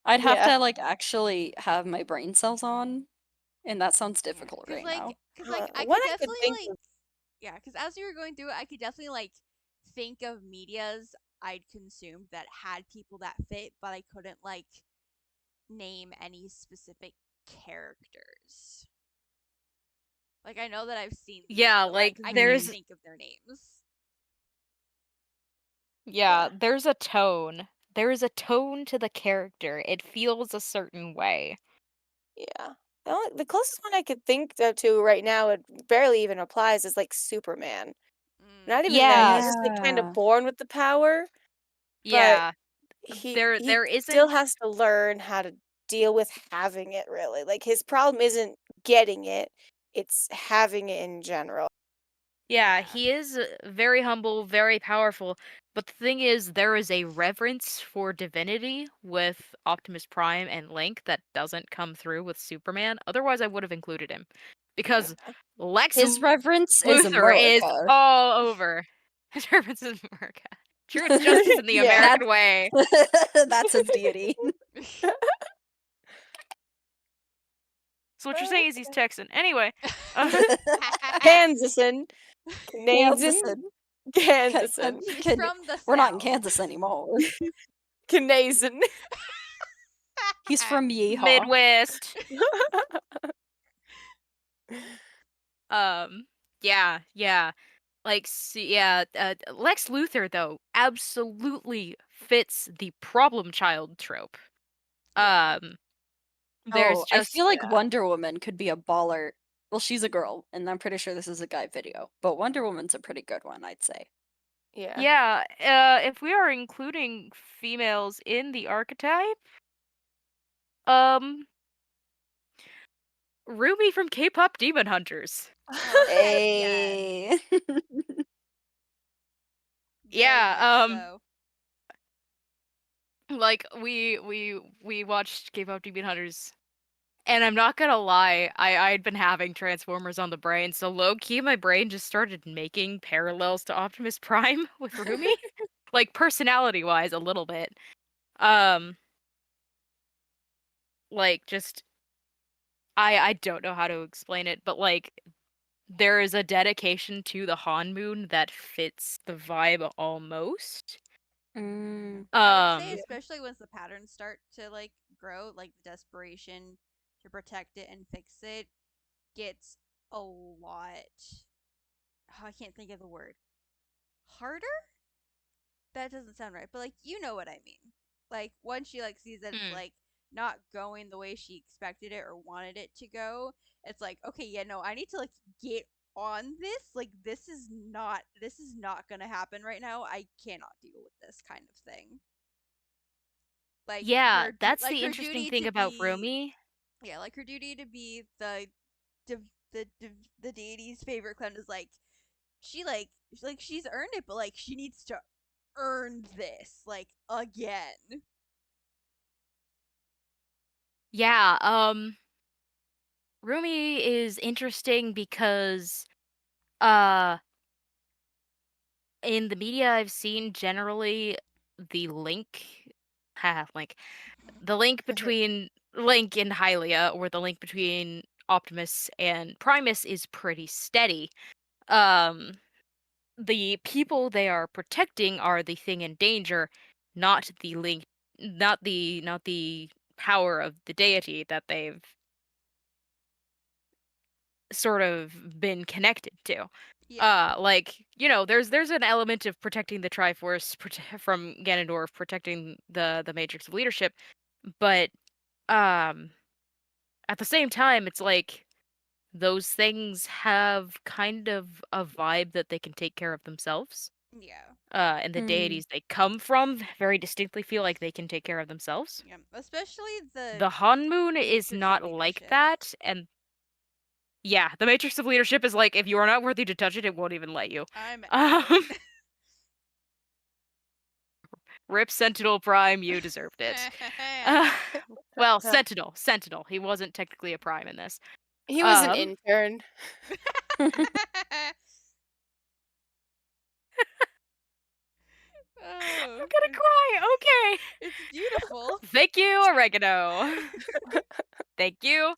I'd have Yeah. to like actually have my brain cells on, and that sounds Yeah, difficult cause right now. I One could I could definitely think like of. yeah, cause as we were going through it, I could definitely like think of medias I'd consumed that had people that fit, but I couldn't like name any specific characters. Like I know that I've seen these, Yeah, but like I can't there's Mm. think of their names. yeah, there's a tone. There is a tone to the character. It feels a certain way. Yeah. The closest one I could think to right now, it barely even applies, is like Superman. Mm, Not even that he's Yes. just like kind of Yeah. born with the power, but Yeah. he There still isn't has to learn how to deal with having it. Really, like his problem isn't getting it; it's having it in general. Yeah, yeah, he is very humble, very powerful. But the thing is, there is a reverence for divinity with Optimus Prime and Link that doesn't come through with Superman. Otherwise, I would have included him. Because Lex His reverence is Luthor is America. all over. His reverence is America. Truth, justice, and the Yeah. American way. That's his deity. So what you're saying is he's Texan. Anyway, Kansasan, Canadian, Kansasan. Kansasan, he's from the We're not in south. Kansas anymore. Canadian. He's from Yeehaw. Midwest. Yeah. Like, Lex Luthor though absolutely fits the problem child trope. Yeah. There's Oh, I just feel like Yeah. Wonder Woman could be a baller. Well, she's a girl, and I'm pretty sure this is a guy video, but Wonder Woman's a pretty good one, I'd say. Yeah. if we are including females in the archetype, um, Ruby from K-pop Demon Hunters. Oh heck yes. Hey. Very much Yeah, so. like we watched K-pop Demon Hunters, and I'm not gonna lie, I'd been having Transformers on the brain, so low key my brain just started making parallels to Optimus Prime with Rumi, like personality wise a little bit. Um, like just I don't know how to explain it, but like there is a dedication to the Han Moon that fits the vibe almost. Mm. I would say Um, especially once the patterns start to like grow, like the desperation to protect it and fix it gets a lot I can't think of the word. Harder? That doesn't sound right, but like you know what I mean. Like once she like sees that it's hmm. like not going the way she expected it or wanted it to go, it's like, okay, yeah, no, I need to like get on this. Like this is not gonna happen right now. I cannot deal with this kind of thing. Like Yeah, that's like the her interesting duty thing to about be Rumi. yeah, like her duty to be div, the deity's favorite clown is like she's earned it, but like she needs to earn this like again. Yeah, Rumi is interesting because uh in the media I've seen generally the link link the link between Link and Hylia, or the link between Optimus and Primus, is pretty steady. Um the people they are protecting are the thing in danger, not the link, not the power of the deity that they've sort of been connected to. Yeah. Like, there's an element of protecting the Triforce from Ganondorf, protecting the Matrix of Leadership, but um at the same time it's like those things have kind of a vibe that they can take care of themselves. Yeah. And the Mm. deities they come from very distinctly feel like they can take care of themselves. Yeah. Especially the The Han Moon is Matrix of not like Leadership. that, and yeah, the Matrix of Leadership is like, if you are not worthy to touch it, it won't even let you. I'm Um, out. Rip Sentinel Prime, you deserved it. Well, Sentinel. He wasn't technically a Prime in this. He was an Um, intern. Oh, I'm gonna cry. Okay. it's beautiful. Thank you, Oregano. Thank you.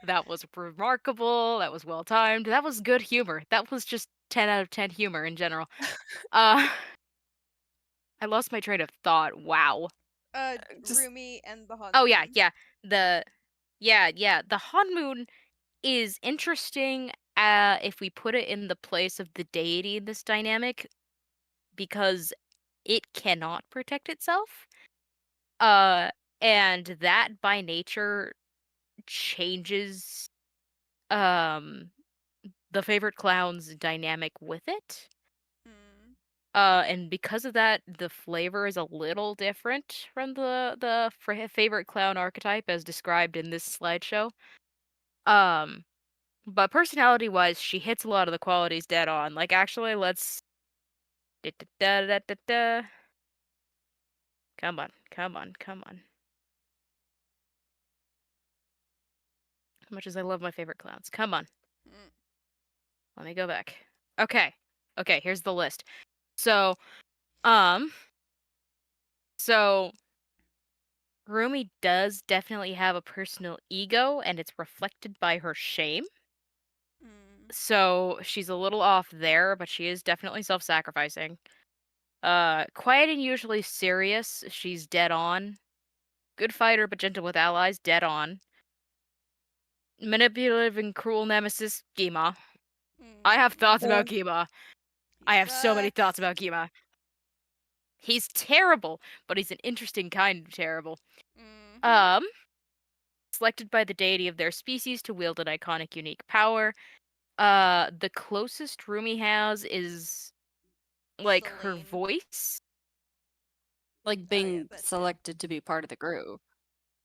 That was remarkable. That was well timed. That was good humor. That was just 10 out of 10 humor in general. I lost my train of thought. Wow. Just Rumi and the Han. Oh yeah, yeah. The the Han Moon is interesting if we put it in the place of the deity in this dynamic because it cannot protect itself. And that by nature changes um the favorite clown's dynamic with it. Mm. And because of that, the flavor is a little different from the favorite clown archetype as described in this slideshow. Um, but personality-wise, she hits a lot of the qualities dead on. Like, actually, let's da-da-da-da-da-da. Come on, come on, come on. As much as I love my favorite clowns, come on. Mm. Let me go back. Okay, okay. Here's the list. So, um, so Rumi does definitely have a personal ego, and it's reflected by her shame. Mm. So she's a little off there, but she is definitely self-sacrificing. Quiet and usually serious. She's dead on. Good fighter, but gentle with allies. Dead on. Manipulative and cruel nemesis. Gima. I have thoughts about Gima. I have so many thoughts about Gima. He's terrible, but he's an interesting kind of terrible. Mm-hmm. Selected by the deity of their species to wield an iconic, unique power. The closest Rumi has is like her Celine. voice. Like Oh, yeah, being that too. selected to be part of the group.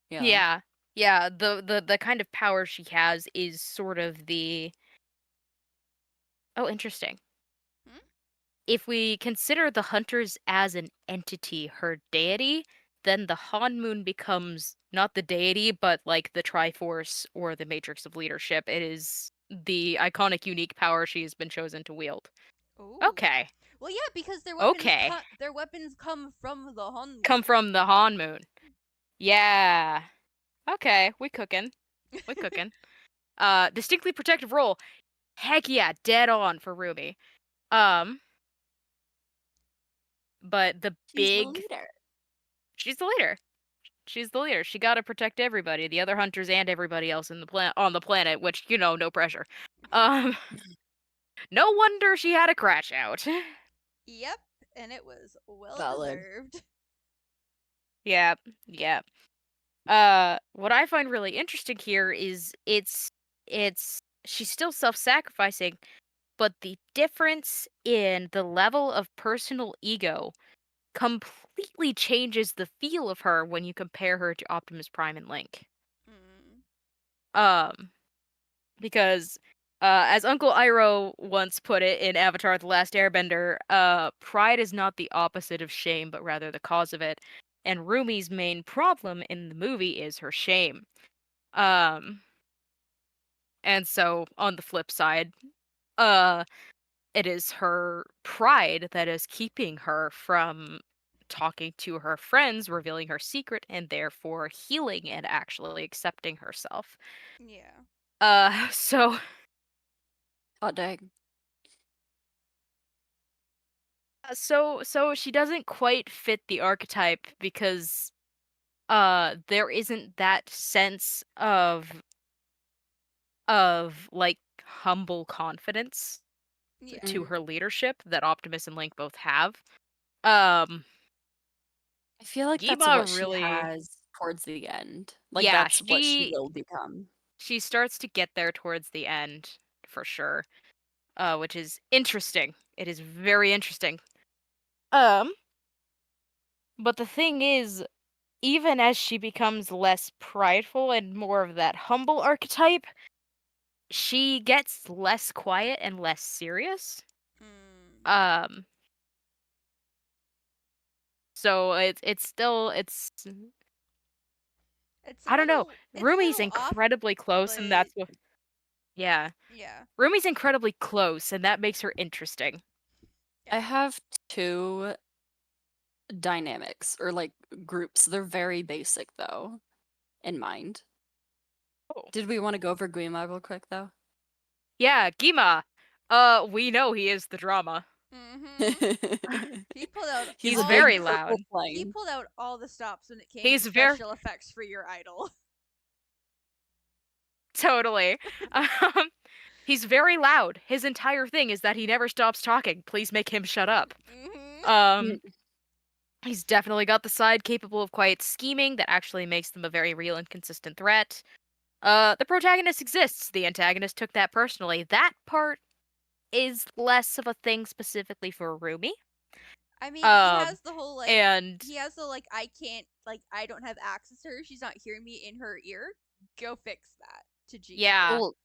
Yeah. Yeah. Yeah, the kind of power she has is sort of the Oh, interesting. Hmm? If we consider the hunters as an entity, her deity, then the Han Moon becomes not the deity, but like the Triforce or the Matrix of Leadership. It is the iconic, unique power she has been chosen to wield. Ooh. Okay. Well, yeah, because Okay. their weapons come from the Han. Come from the Han Moon. Yeah. Okay, we cooking. We cooking. Distinctly protective role. Heck yeah, dead on for Ruby. But the She's the big leader. she's the leader. She's the leader. She got to protect everybody, the other hunters and everybody else in the on the planet, which, you know, no pressure. No wonder she had a crash out. Yep, and it was well Valid. deserved. Yep, yep. What I find really interesting here is it's she's still self-sacrificing, but the difference in the level of personal ego completely changes the feel of her when you compare her to Optimus Prime and Link. Mm. Because as Uncle Iroh once put it in Avatar: The Last Airbender, pride is not the opposite of shame, but rather the cause of it. And Rumi's main problem in the movie is her shame. And so on the flip side, it is her pride that is keeping her from talking to her friends, revealing her secret, and therefore healing and actually accepting herself. Yeah. So Oh dang. so she doesn't quite fit the archetype because there isn't that sense of like humble confidence to Yeah. her leadership that Optimus and Link both have. Um I feel like that's Gima what she really has towards the end. Like yeah, that's what she will become. she starts to get there towards the end for sure. Which is interesting. It is very interesting. But the thing is, even as she becomes less prideful and more of that humble archetype, she gets less quiet and less serious. Mm. Um So it's still It's a I don't know. little Rumi's off, incredibly close, and that's but what. Yeah, yeah. Rumi's incredibly close, and that makes her interesting. I have two dynamics or like groups. They're very basic though in mind. Oh. Did we want to go over Guima real quick though? Yeah, Gima. We know he is the drama. He pulled out He's all very the, loud. He pulled out all the stops when it came He's to very special effects for your idol. totally. He's very loud. His entire thing is that he never stops talking. Please make him shut up. He's definitely got the side capable of quiet scheming that actually makes them a very real and consistent threat. The protagonist exists. The antagonist took that personally. That part is less of a thing specifically for Rumi. I mean, he has the whole and he has the I can't I don't have access to her. She's not hearing me in her ear. Go fix that to G. yeah, Well,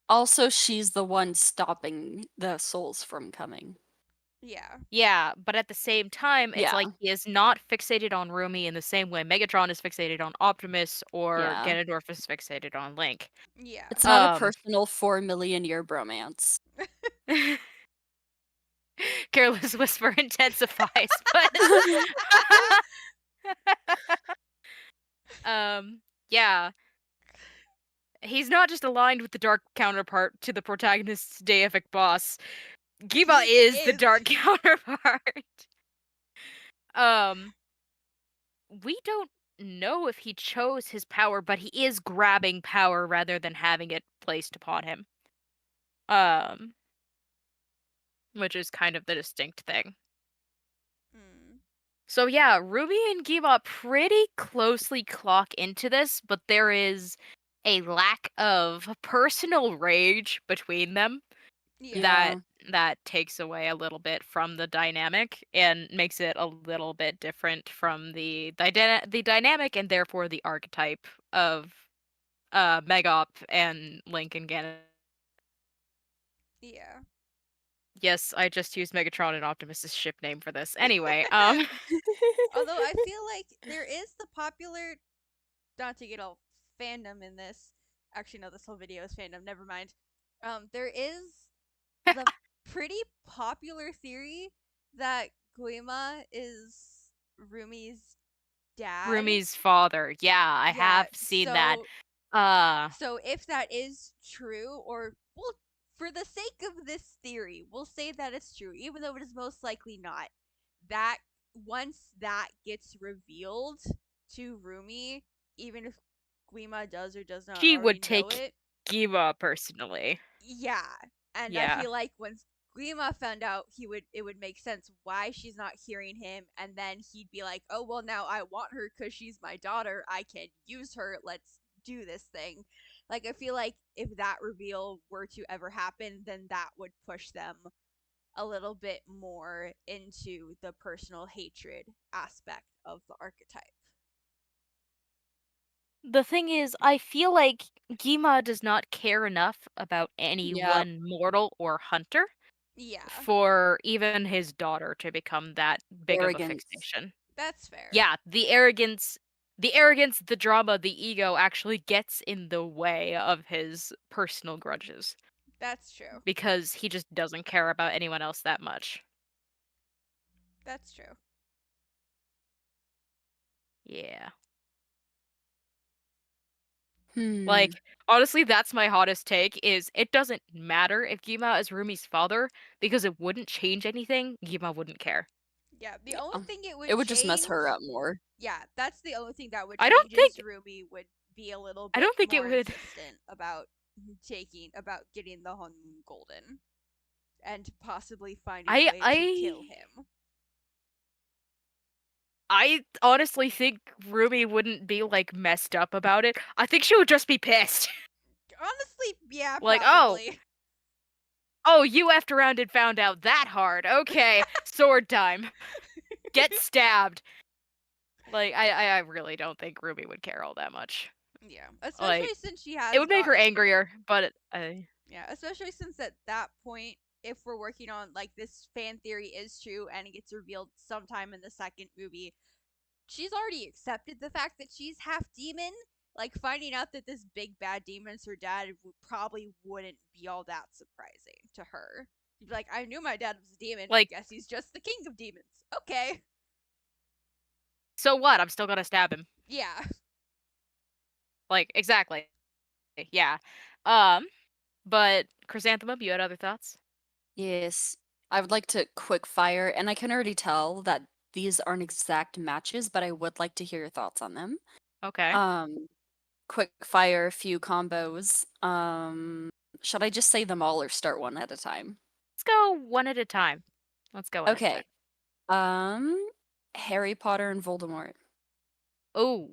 also she's the one stopping the souls from coming. yeah, but at the same time, it's Yeah. like he is not fixated on Rumi in the same way Megatron is fixated on Optimus or Yeah. Ganondorf is fixated on Link. Yeah. It's not a personal 4 million year bromance. Careless whisper intensifies, but yeah. He's not just aligned with the dark counterpart to the protagonist's deific boss. Giba is the dark counterpart. We don't know if he chose his power, but he is grabbing power rather than having it placed upon him. Which is kind of the distinct thing. So yeah, Ruby and Gima pretty closely clock into this, but there is a lack of personal rage between them that takes away a little bit from the dynamic and makes it a little bit different from the dynamic and therefore the archetype of Megop and Link and Ganon. Yeah. Yes, I just used Megatron and Optimus's ship name for this. Anyway, Although I feel like there is the popular, not to get all fandom in this. Actually, no, this whole video is fandom. Never mind. There is the pretty popular theory that Guima is Rumi's dad. Rumi's father. Yeah, I have seen that. So if that is true, or well, for the sake of this theory, we'll say that it's true, even though it is most likely not. That once that gets revealed to Rumi, even if Guima does or does not she already would know take it, Gima personally. yeah. And Yeah. I feel like once Guima found out, it would make sense why she's not hearing him, and then he'd be like, oh well, now I want her because she's my daughter. I can use her. Let's do this thing. Like, I feel like if that reveal were to ever happen, then that would push them a little bit more into the personal hatred aspect of the archetype. The thing is, I feel like Gima does not care enough about any one mortal or hunter for even his daughter to become that big of a fixation. That's fair. Yeah, the arrogance, the drama, the ego actually gets in the way of his personal grudges. That's true. Because he just doesn't care about anyone else that much. That's true. Yeah. Like, honestly, that's my hottest take, is it doesn't matter if Gima is Rumi's father, because it wouldn't change anything. Gima wouldn't care. Yeah, the only thing it would change, just mess her up more. Yeah, that's the only thing that would I change. don't think Rumi would be a little bit I don't think more it would insistent about getting the Hun Golden and possibly finding a way to kill him. I honestly think Rumi wouldn't be messed up about it. I think she would just be pissed. Honestly, yeah, like, probably. Oh, you effed around and found out that hard. Okay, sword time. Get stabbed. I really don't think Rumi would care all that much. Yeah, especially since she has. It would make her angrier, but yeah, especially since at that point if we're working on like this fan theory is true and it gets revealed sometime in the second movie, she's already accepted the fact that she's half demon. Like finding out that this big bad demon's her dad probably wouldn't be all that surprising to her. She'd be like, I knew my dad was a demon. Like- Guess he's just the king of demons. Okay. So what? I'm still gonna stab him. Yeah. Like, exactly. Yeah. But Chrysanthemum, you had other thoughts? Yes. I would like to quick fire, and I can already tell that these aren't exact matches, but I would like to hear your thoughts on them. Okay. Quick fire, few combos. Should I just say them all or start one at a time? Let's go one at a time. Okay. Harry Potter and Voldemort. Oh.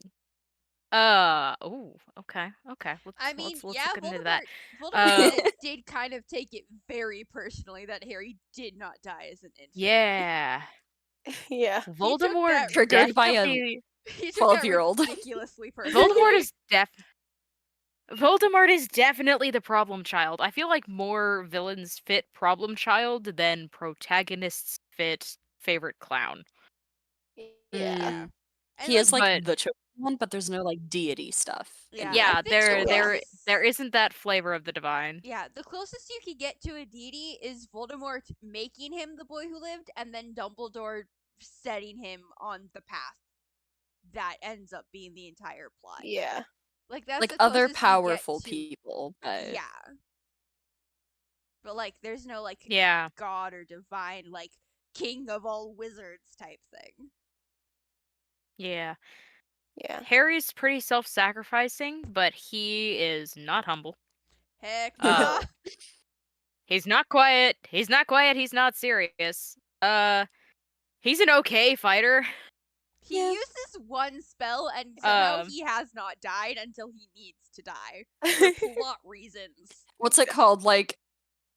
Okay. I mean, let's yeah, look into that. Voldemort did kind of take it very personally that Harry did not die as an infant. Yeah. Yeah. Voldemort that Triggered by a definitely- He took that 12-year-old. ridiculously personally. Voldemort is definitely the problem child. I feel like more villains fit problem child than protagonists fit favorite clown. Yeah. Mm. And, He is like but- the chosen one, but there's no like deity stuff. Yeah, I Yeah, think there closest- there isn't that flavor of the divine. Yeah, the closest you could get to a deity is Voldemort making him the boy who lived, and then Dumbledore setting him on the path that ends up being the entire plot. Yeah. Like that's Like the other closest you get powerful to- people, but Yeah. But like there's no like Yeah. god or divine like king of all wizards type thing. Yeah. Yeah. Harry's pretty self-sacrificing, but he is not humble. Heck Uh, nah. He's not quiet. He's not serious. He's an okay fighter. He Yeah. uses one spell and somehow he has not died until he needs to die for plot reasons. what's it called? Like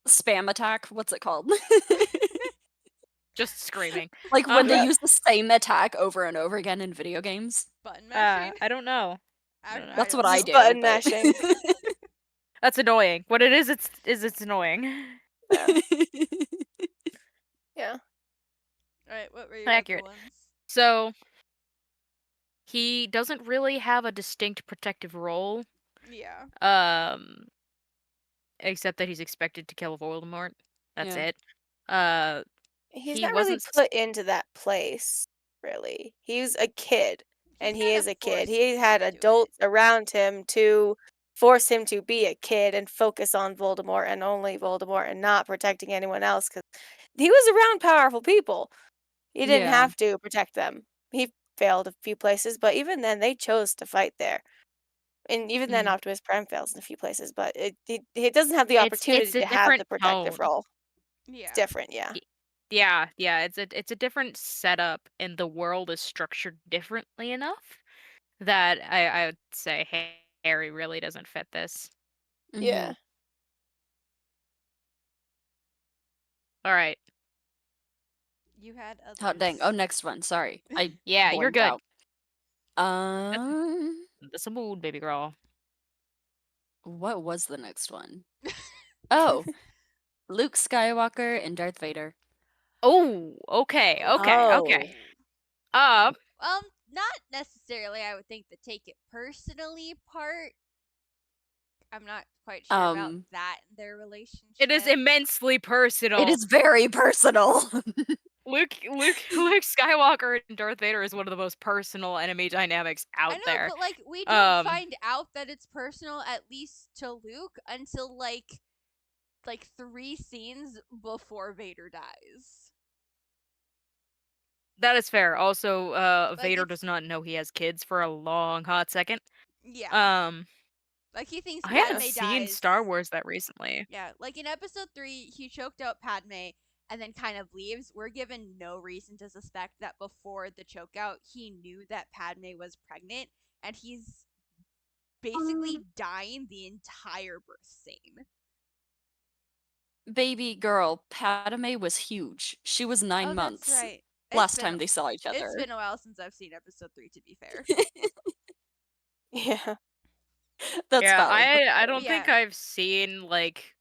spam attack? What's it called? Just screaming. Like when they Yeah. use the same attack over and over again in video games. Button mashing. I don't know. That's don't what I know. do. button but- mashing. That's annoying. What it is, it's annoying. Yeah. Alright, what were your Accurate. other ones? So he doesn't really have a distinct protective role, Yeah. except that he's expected to kill Voldemort. That's Yeah. it. He's He not really wasn't s- put into that place, really. He's a kid, and he kinda is a kid. forced He had into it. adults around him to force him to be a kid and focus on Voldemort and only Voldemort and not protecting anyone else because he was around powerful people. He didn't Yeah. have to protect them. He failed a few places, but even then, they chose to fight there. And even then, Mhm. Optimus Prime fails in a few places, but it doesn't have the It's opportunity a to have different the protective tone. role. Yeah. It's different, yeah. Yeah, it's a different setup, and the world is structured differently enough that I would say, hey, Harry really doesn't fit this. Yeah. Mhm. All right. You had others. Hot dang. Oh, next one. Sorry. I Yeah, you're blanked good. out. That's a mood, baby girl. What was the next one? Oh, Luke Skywalker and Darth Vader. Oh, okay. Oh. Not necessarily. I would think the take it personally part. I'm not quite sure about Um, that in their relationship. It is immensely personal. It is very personal. Luke Skywalker and Darth Vader is one of the most personal enemy dynamics out I know, there. but like we don't Um, find out that it's personal at least to Luke until like 3 scenes before Vader dies. That is fair. Also, Vader it's- does not know he has kids for a long hot second. Yeah. Like he thinks I Padme haven't seen dies. Star Wars that recently. Yeah, like in episode 3, he choked out Padme and then kind of leaves. We're given no reason to suspect that before the chokeout, he knew that Padme was pregnant, and he's basically dying the entire birth scene. Baby girl, Padme was huge. She was 9 months. That's right. Last time they saw each other. It's been a while since I've seen episode 3, to be fair. Yeah. That's yeah, valid. I don't think Yeah. I've seen like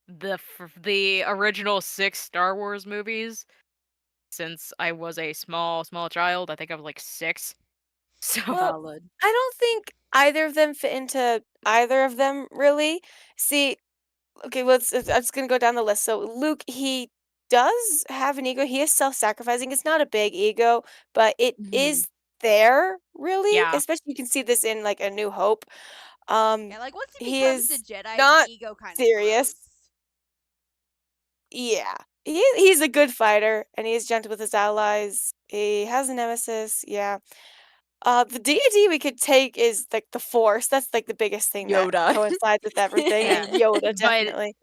the original 6 Star Wars movies, since I was a small child. I think I was like 6. So Well, Valid. I don't think either of them fit into either of them really. See, okay, I'm just gonna go down the list. So Luke, he does have an ego. He is self-sacrificing. It's not a big ego, but it Mhm. is there, really. yeah, Especially you can see this in like A New Hope. Yeah, like once he He becomes a is Jedi, the not ego kind of serious. grows. Yeah. He's a good fighter and he's gentle with his allies. He has a nemesis, yeah. The deity we could take is like the Force. That's like the biggest thing that Yoda. coincides with everything, yeah. and Yoda But definitely.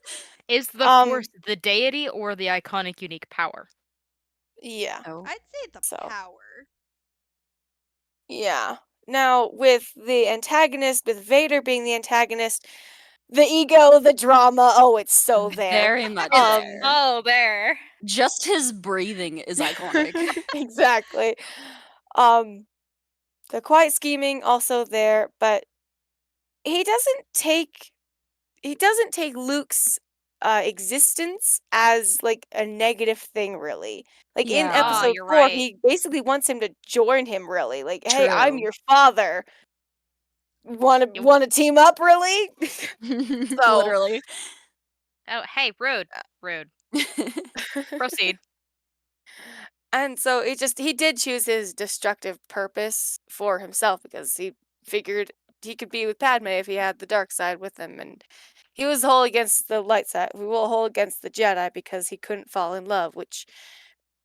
is the Um, Force the deity or the iconic unique power? yeah. Oh. I'd say the So, power. yeah. Now with the antagonist, with Vader being the antagonist, the ego, the drama, oh, it's so there. Very much It's there. oh there. Just his breathing is iconic. Exactly. Um, the quiet scheming also there, but he doesn't take he doesn't take Luke's existence as like a negative thing really. Like in Yeah, Oh, episode you're 4, right. he basically wants him to join him really. Like, "Hey, I'm true. your father. Want to You- want to team up really?" So, Literally. Oh, hey, rude. Rude. Proceed. and so he did choose his destructive purpose for himself because he figured he could be with Padme if he had the dark side with him, and he was whole against the light side. We were whole against the Jedi because he couldn't fall in love, which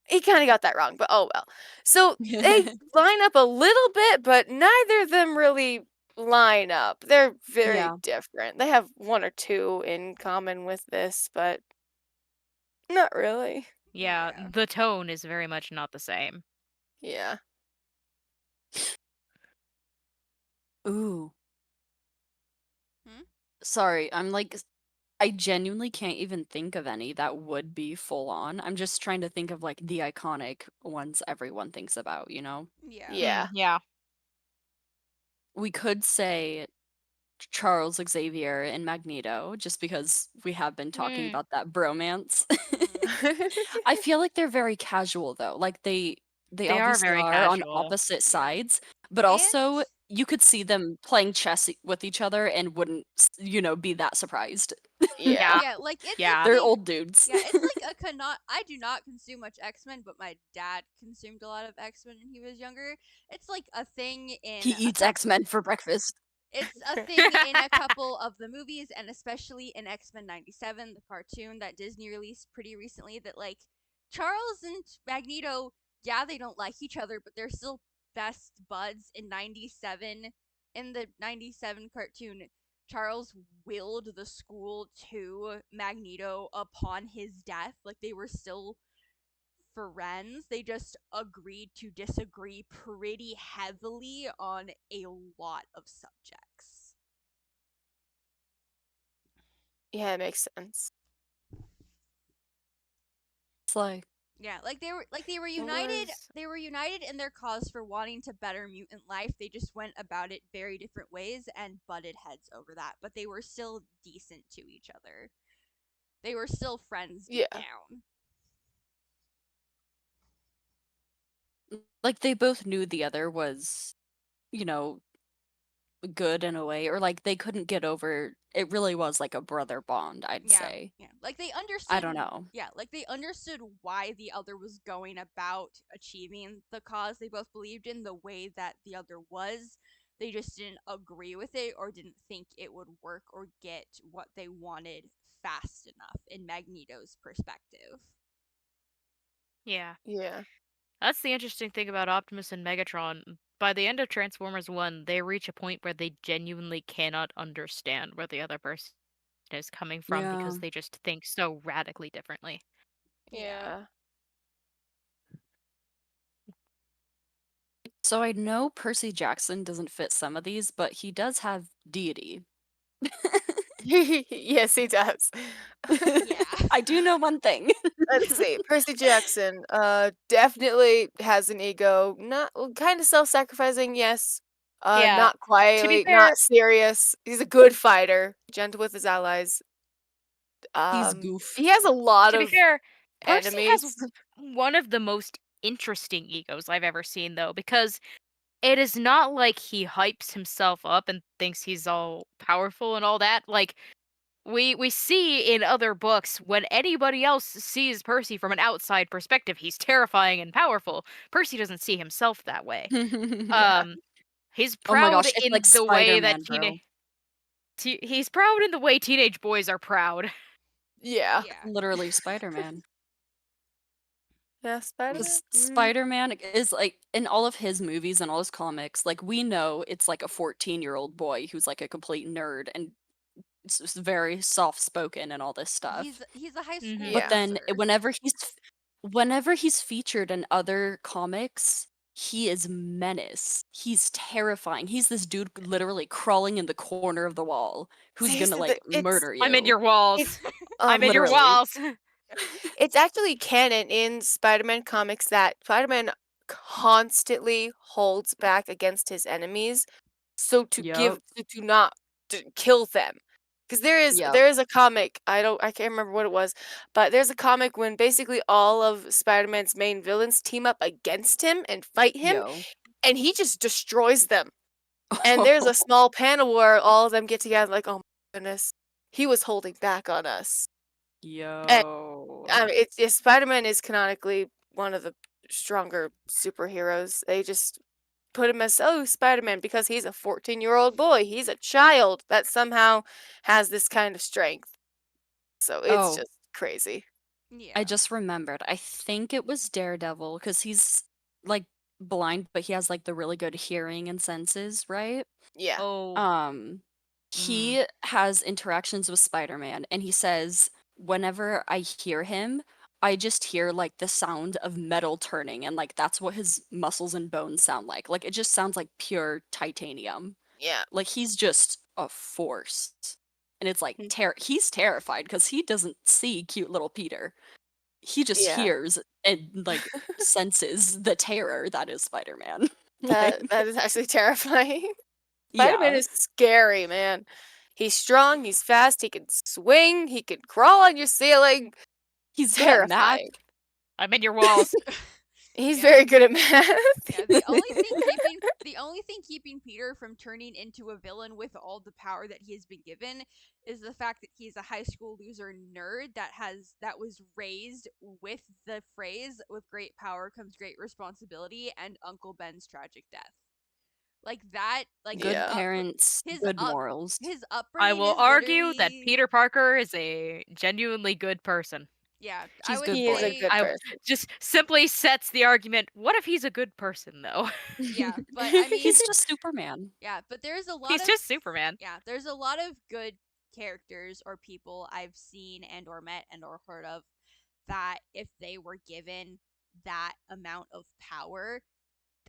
he kind of got that wrong, but oh well. So they line up a little bit, but neither of them really line up. They're very Yeah. different. They have one or two in common with this, but not really. Yeah, Yeah. the tone is very much not the same. Yeah. Ooh. Hmm? Sorry, I genuinely can't even think of any that would be full on. I'm just trying to think of like the iconic ones everyone thinks about, you know? Yeah. Yeah. Yeah. We could say Charles Xavier and Magneto, just because we have been talking Mm, about that bromance. Mm. I feel like they're very casual though. Like they they are obviously very are on casual. opposite Yeah. sides, but And also you could see them playing chess with each other and wouldn't, be that surprised. Yeah. Yeah. yeah, like it's a Yeah. They're thing. old dudes. Yeah, it's like a cannot. I do not consume much X Men, but my dad consumed a lot of X Men when he was younger. It's like a thing He in a eats couple. X-Men for breakfast. It's a thing in a couple of the movies, and especially in X Men '97, the cartoon that Disney released pretty recently. That like Charles and Magneto, yeah, they don't like each other, but they're still best buds. In '97, in the '97 cartoon, Charles willed the school to Magneto upon his death. Like they were still friends. They just agreed to disagree pretty heavily on a lot of subjects. Yeah, it makes sense. It's like, Yeah, like they were It united. was They were united in their cause for wanting to better mutant life. They just went about it very different ways and butted heads over that. But they were still decent to each other. They were still friends deep yeah. down. like they both knew the other was, you know, good in a way, or like they couldn't get over it really was like a brother bond, I'd Yeah, say. yeah. Like they I understood. don't know. Yeah, like they understood why the other was going about achieving the cause they both believed in the way that the other was. They just didn't agree with it or didn't think it would work or get what they wanted fast enough in Magneto's perspective. Yeah. Yeah. That's the interesting thing about Optimus and Megatron. By the end of Transformers 1, they reach a point where they genuinely cannot understand where the other person is coming from Yeah. because they just think so radically differently. Yeah. Yeah. So I know Percy Jackson doesn't fit some of these, but he does have deity. Yes, he does. Yeah. I do know one thing. Let's see. Percy Jackson, definitely has an ego. Not kind of self-sacrificing, yes. Yeah. Not To be quietly, not fair, serious. He's a good fighter, gentle with his allies. He's goof. he has a lot To be of fair, Percy has enemies. one of the most interesting egos I've ever seen, though, because it is not like he hypes himself up and thinks he's all powerful and all that. Like, we see in other books when anybody else sees Percy from an outside perspective, he's terrifying and powerful. Percy doesn't see himself that way. He's Oh my proud gosh, it's in like the way that Spider-Man, bro. he's proud in the way teenage boys are proud. Yeah. Yeah. Literally Spider-Man. Yeah, Spider-Man. Because Spider-Man is like in all of his movies and all his comics, like we know it's like a 14-year-old boy who's like a complete nerd and it's just very soft-spoken and all this stuff. He's a high school Mhm. But then loser. whenever he's featured in other comics, he is menace. He's terrifying. He's this dude literally crawling in the corner of the wall who's See, gonna so like it's murder you. I'm in your walls. it's I'm in your literally. walls. it's actually canon in Spider-Man comics that Spider-Man constantly holds back against his enemies, so to Yup. to not to kill them. Because Yep. there is a comic, I can't remember what it was, but there's a comic when basically all of Spider-Man's main villains team up against him and fight him, Yo. and he just destroys them. And there's a small panel where all of them get together like, oh my goodness, he was holding back on us. Yo. Spider-Man is canonically one of the stronger superheroes. They just put him as Spider-Man because he's a 14-year-old boy. He's a child that somehow has this kind of strength. So it's Oh. just crazy. Yeah. I just remembered. I think it was Daredevil because he's like blind, but he has like the really good hearing and senses, right? Yeah. Oh. He has interactions with Spider-Man and he says, whenever I hear him, I just hear like the sound of metal turning and like that's what his muscles and bones sound like. Like it just sounds like pure titanium. Yeah. Like he's just a force. And it's like Mm. he's terrified because he doesn't see cute little Peter. He just Yeah. hears and like senses the terror that is Spider-Man. That is actually terrifying. Spider-Man Yeah. is scary, man. He's strong, he's fast, he can swing, he can crawl on your ceiling. He's good at math. Terrifying. I'm in your walls. He's Yeah. very good at math. Yeah, the only thing keeping Peter from turning into a villain with all the power that he has been given is the fact that he's a high school loser nerd that was raised with the phrase "with great power comes great responsibility" and Uncle Ben's tragic death. Like that, like Good Yeah. parents, good morals. his upbringing. I will is argue that literally- Peter Parker is a genuinely good person. Yeah, He's I would good He is a say, good I person. just simply sets the argument, what if he's a good person, though? yeah, but I mean, He's just Superman. yeah, but there's a lot He's of just Superman. yeah, there's a lot of good characters or people I've seen and or met and or heard of that if they were given that amount of power,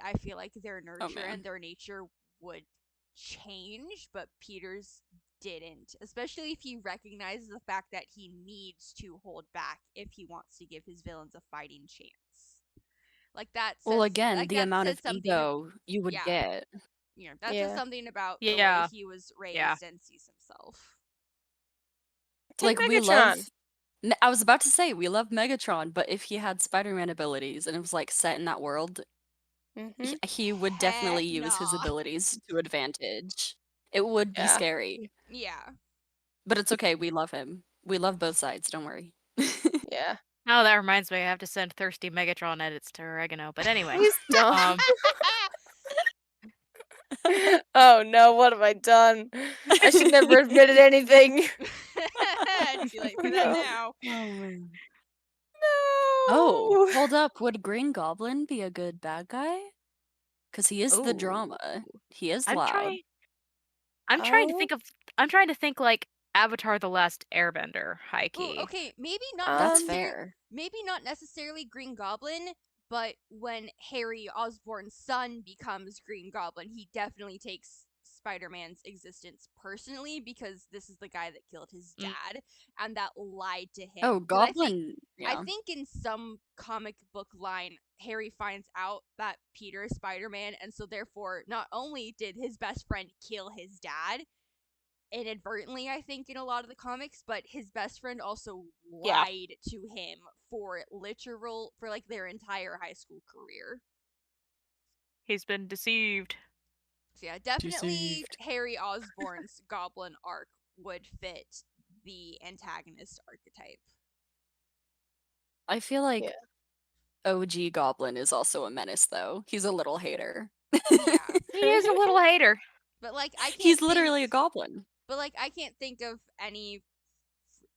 I feel like their nurture man. and their nature would change, but Peter's didn't, especially if he recognizes the fact that he needs to hold back if he wants to give his villains a fighting chance. Like that says, Well, again, like the that amount says of something ego you would yeah. get. That Yeah. says something about the way Yeah. he was raised Yeah. and sees himself. Take Like we Megatron. love. I was about to say we love Megatron, but if he had Spider-Man abilities and it was like set in that world, Mhm. he would definitely Heck use his nah. abilities to advantage. It would be Yeah. scary, Yeah. but it's okay. We love him. We love both sides. Don't worry. Yeah. Oh, that reminds me, I have to send thirsty Megatron edits to Oregano. But anyway, Please don't. um, Oh no, what have I done? I should never admitted anything. Too late for that now. Oh, No. hold up. Would Green Goblin be a good bad guy? Because he is the drama. ooh, He is I'm loud. trying. I'm trying to Oh. think of. I'm trying to think like Avatar: The Last Airbender, high Ooh, key. okay, maybe not That's Um, fair. maybe not necessarily Green Goblin, but when Harry Osborn's son becomes Green Goblin, he definitely takes Spider-Man's existence personally because this is the guy that killed his Mm. dad and that lied to him. Oh, 'Cause I think Goblin. I Yeah. think in some comic book line, Harry finds out that Peter is Spider-Man, and so therefore, not only did his best friend kill his dad, inadvertently, I think, in a lot of the comics, but his best friend also Yeah. lied to him for like their entire high school career. He's been deceived. So yeah, definitely Deceived. Harry Osborn's goblin arc would fit the antagonist archetype. I feel like Yeah. OG Goblin is also a menace, though. He's a little hater. Yeah. He is a little hater. But like I can't He's literally a goblin. But like I can't think of any.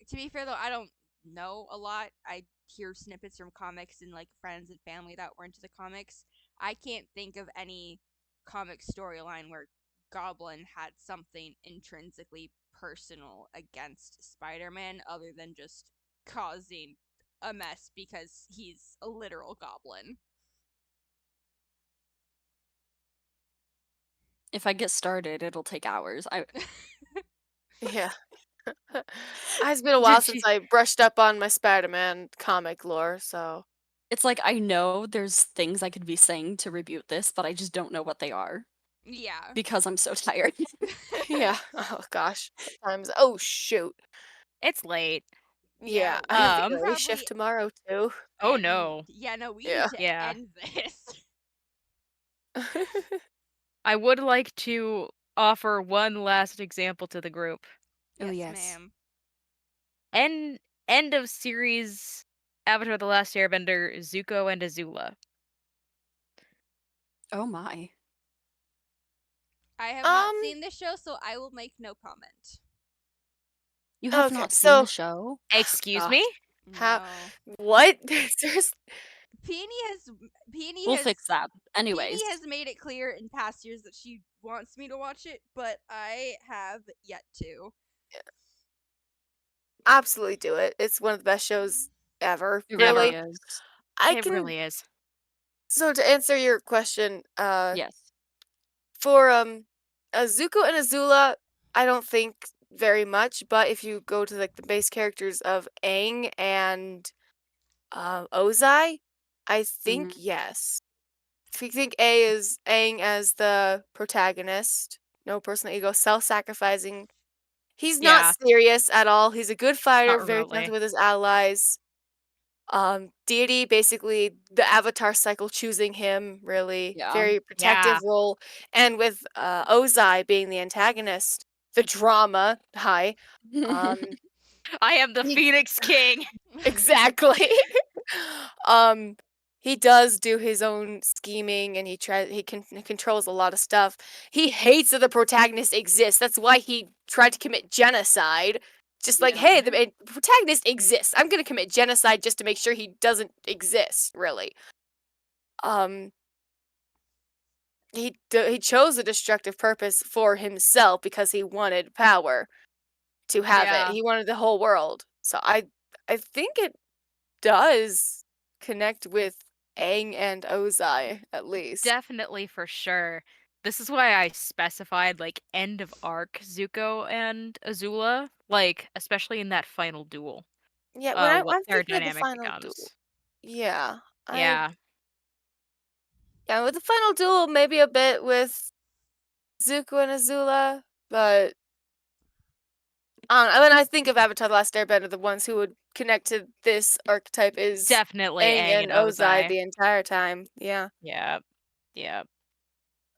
To be fair though, I don't know a lot. I hear snippets from comics and like friends and family that were into the comics. I can't think of any comic storyline where Goblin had something intrinsically personal against Spider-Man other than just causing a mess because he's a literal goblin. If I get started, it'll take hours. Yeah. It's been a while Did since you- I brushed up on my Spider-Man comic lore, so It's like I know there's things I could be saying to rebuke this, but I just don't know what they are Yeah. because I'm so tired. yeah. Oh gosh. Times. Oh shoot. It's late. Yeah, Yeah, I have we the should Um, early probably shift tomorrow too. Oh end- no. Yeah, no, we Yeah. need to Yeah. end this. I would like to offer one last example to the group. Oh, Yes, yes. ma'am. End of series Avatar: The Last Airbender, Zuko and Azula. Oh my. I have not Um, seen this show, so I will make no comment. You have Okay, not seen the so show? Excuse gosh. me? How- No. what? There's Peony has We'll fix that. Anyways, Peony has made it clear in past years that she wants me to watch it, but I have yet to. absolutely do it. It's one of the best shows ever. it Really. really is. I It can really is. So to answer your question, Yes. for Zuko and Azula, I don't think very much, but if you go to like the base characters of Aang and Ozai, I think Mhm. yes. If you think Aang as the protagonist, no personal ego, self-sacrificing, he's not Yeah. serious at all. He's a good fighter, Not very remotely. talented with his allies. Deity, basically the Avatar cycle choosing him, really Yeah. very protective role, and with Ozai being the antagonist, the drama. Hi, um, I am the He- Phoenix King. exactly. um, he does do his own scheming, and he controls a lot of stuff. He hates that the protagonist exists. That's why he tried to commit genocide. Just like, Yeah. hey, the protagonist exists. I'm gonna commit genocide just to make sure he doesn't exist. Really. Um, he chose a destructive purpose for himself because he wanted power to have Yeah. it. He wanted the whole world. So I think it does connect with Aang and Ozai at least. Definitely for sure. This is why I specified like end of arc Zuko and Azula, like especially in that final duel. Yeah, when What I'm their thinking of the dynamic final becomes. duel. Yeah, Yeah. yeah, with the final duel, maybe a bit with Zuko and Azula, but I don't know, when I think of Avatar: The Last Airbender, the ones who would connect to this archetype is Definitely Aang Aang and and Ozai Ozai. the entire time. Yeah. Yeah. Yeah.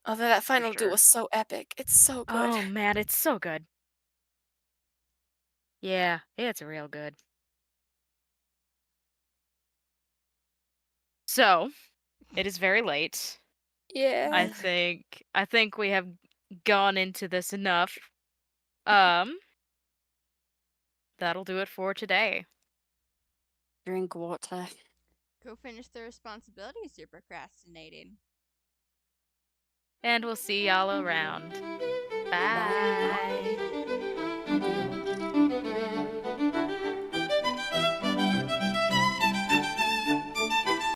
Although that final duel sure. was so epic. It's so good. Oh man, it's so good. Yeah, it's real good. So, it is very late. Yeah. I think we have gone into this enough. Um, that'll do it for today. Drink water. Go finish the responsibilities you're procrastinating. And we'll see y'all around. Bye.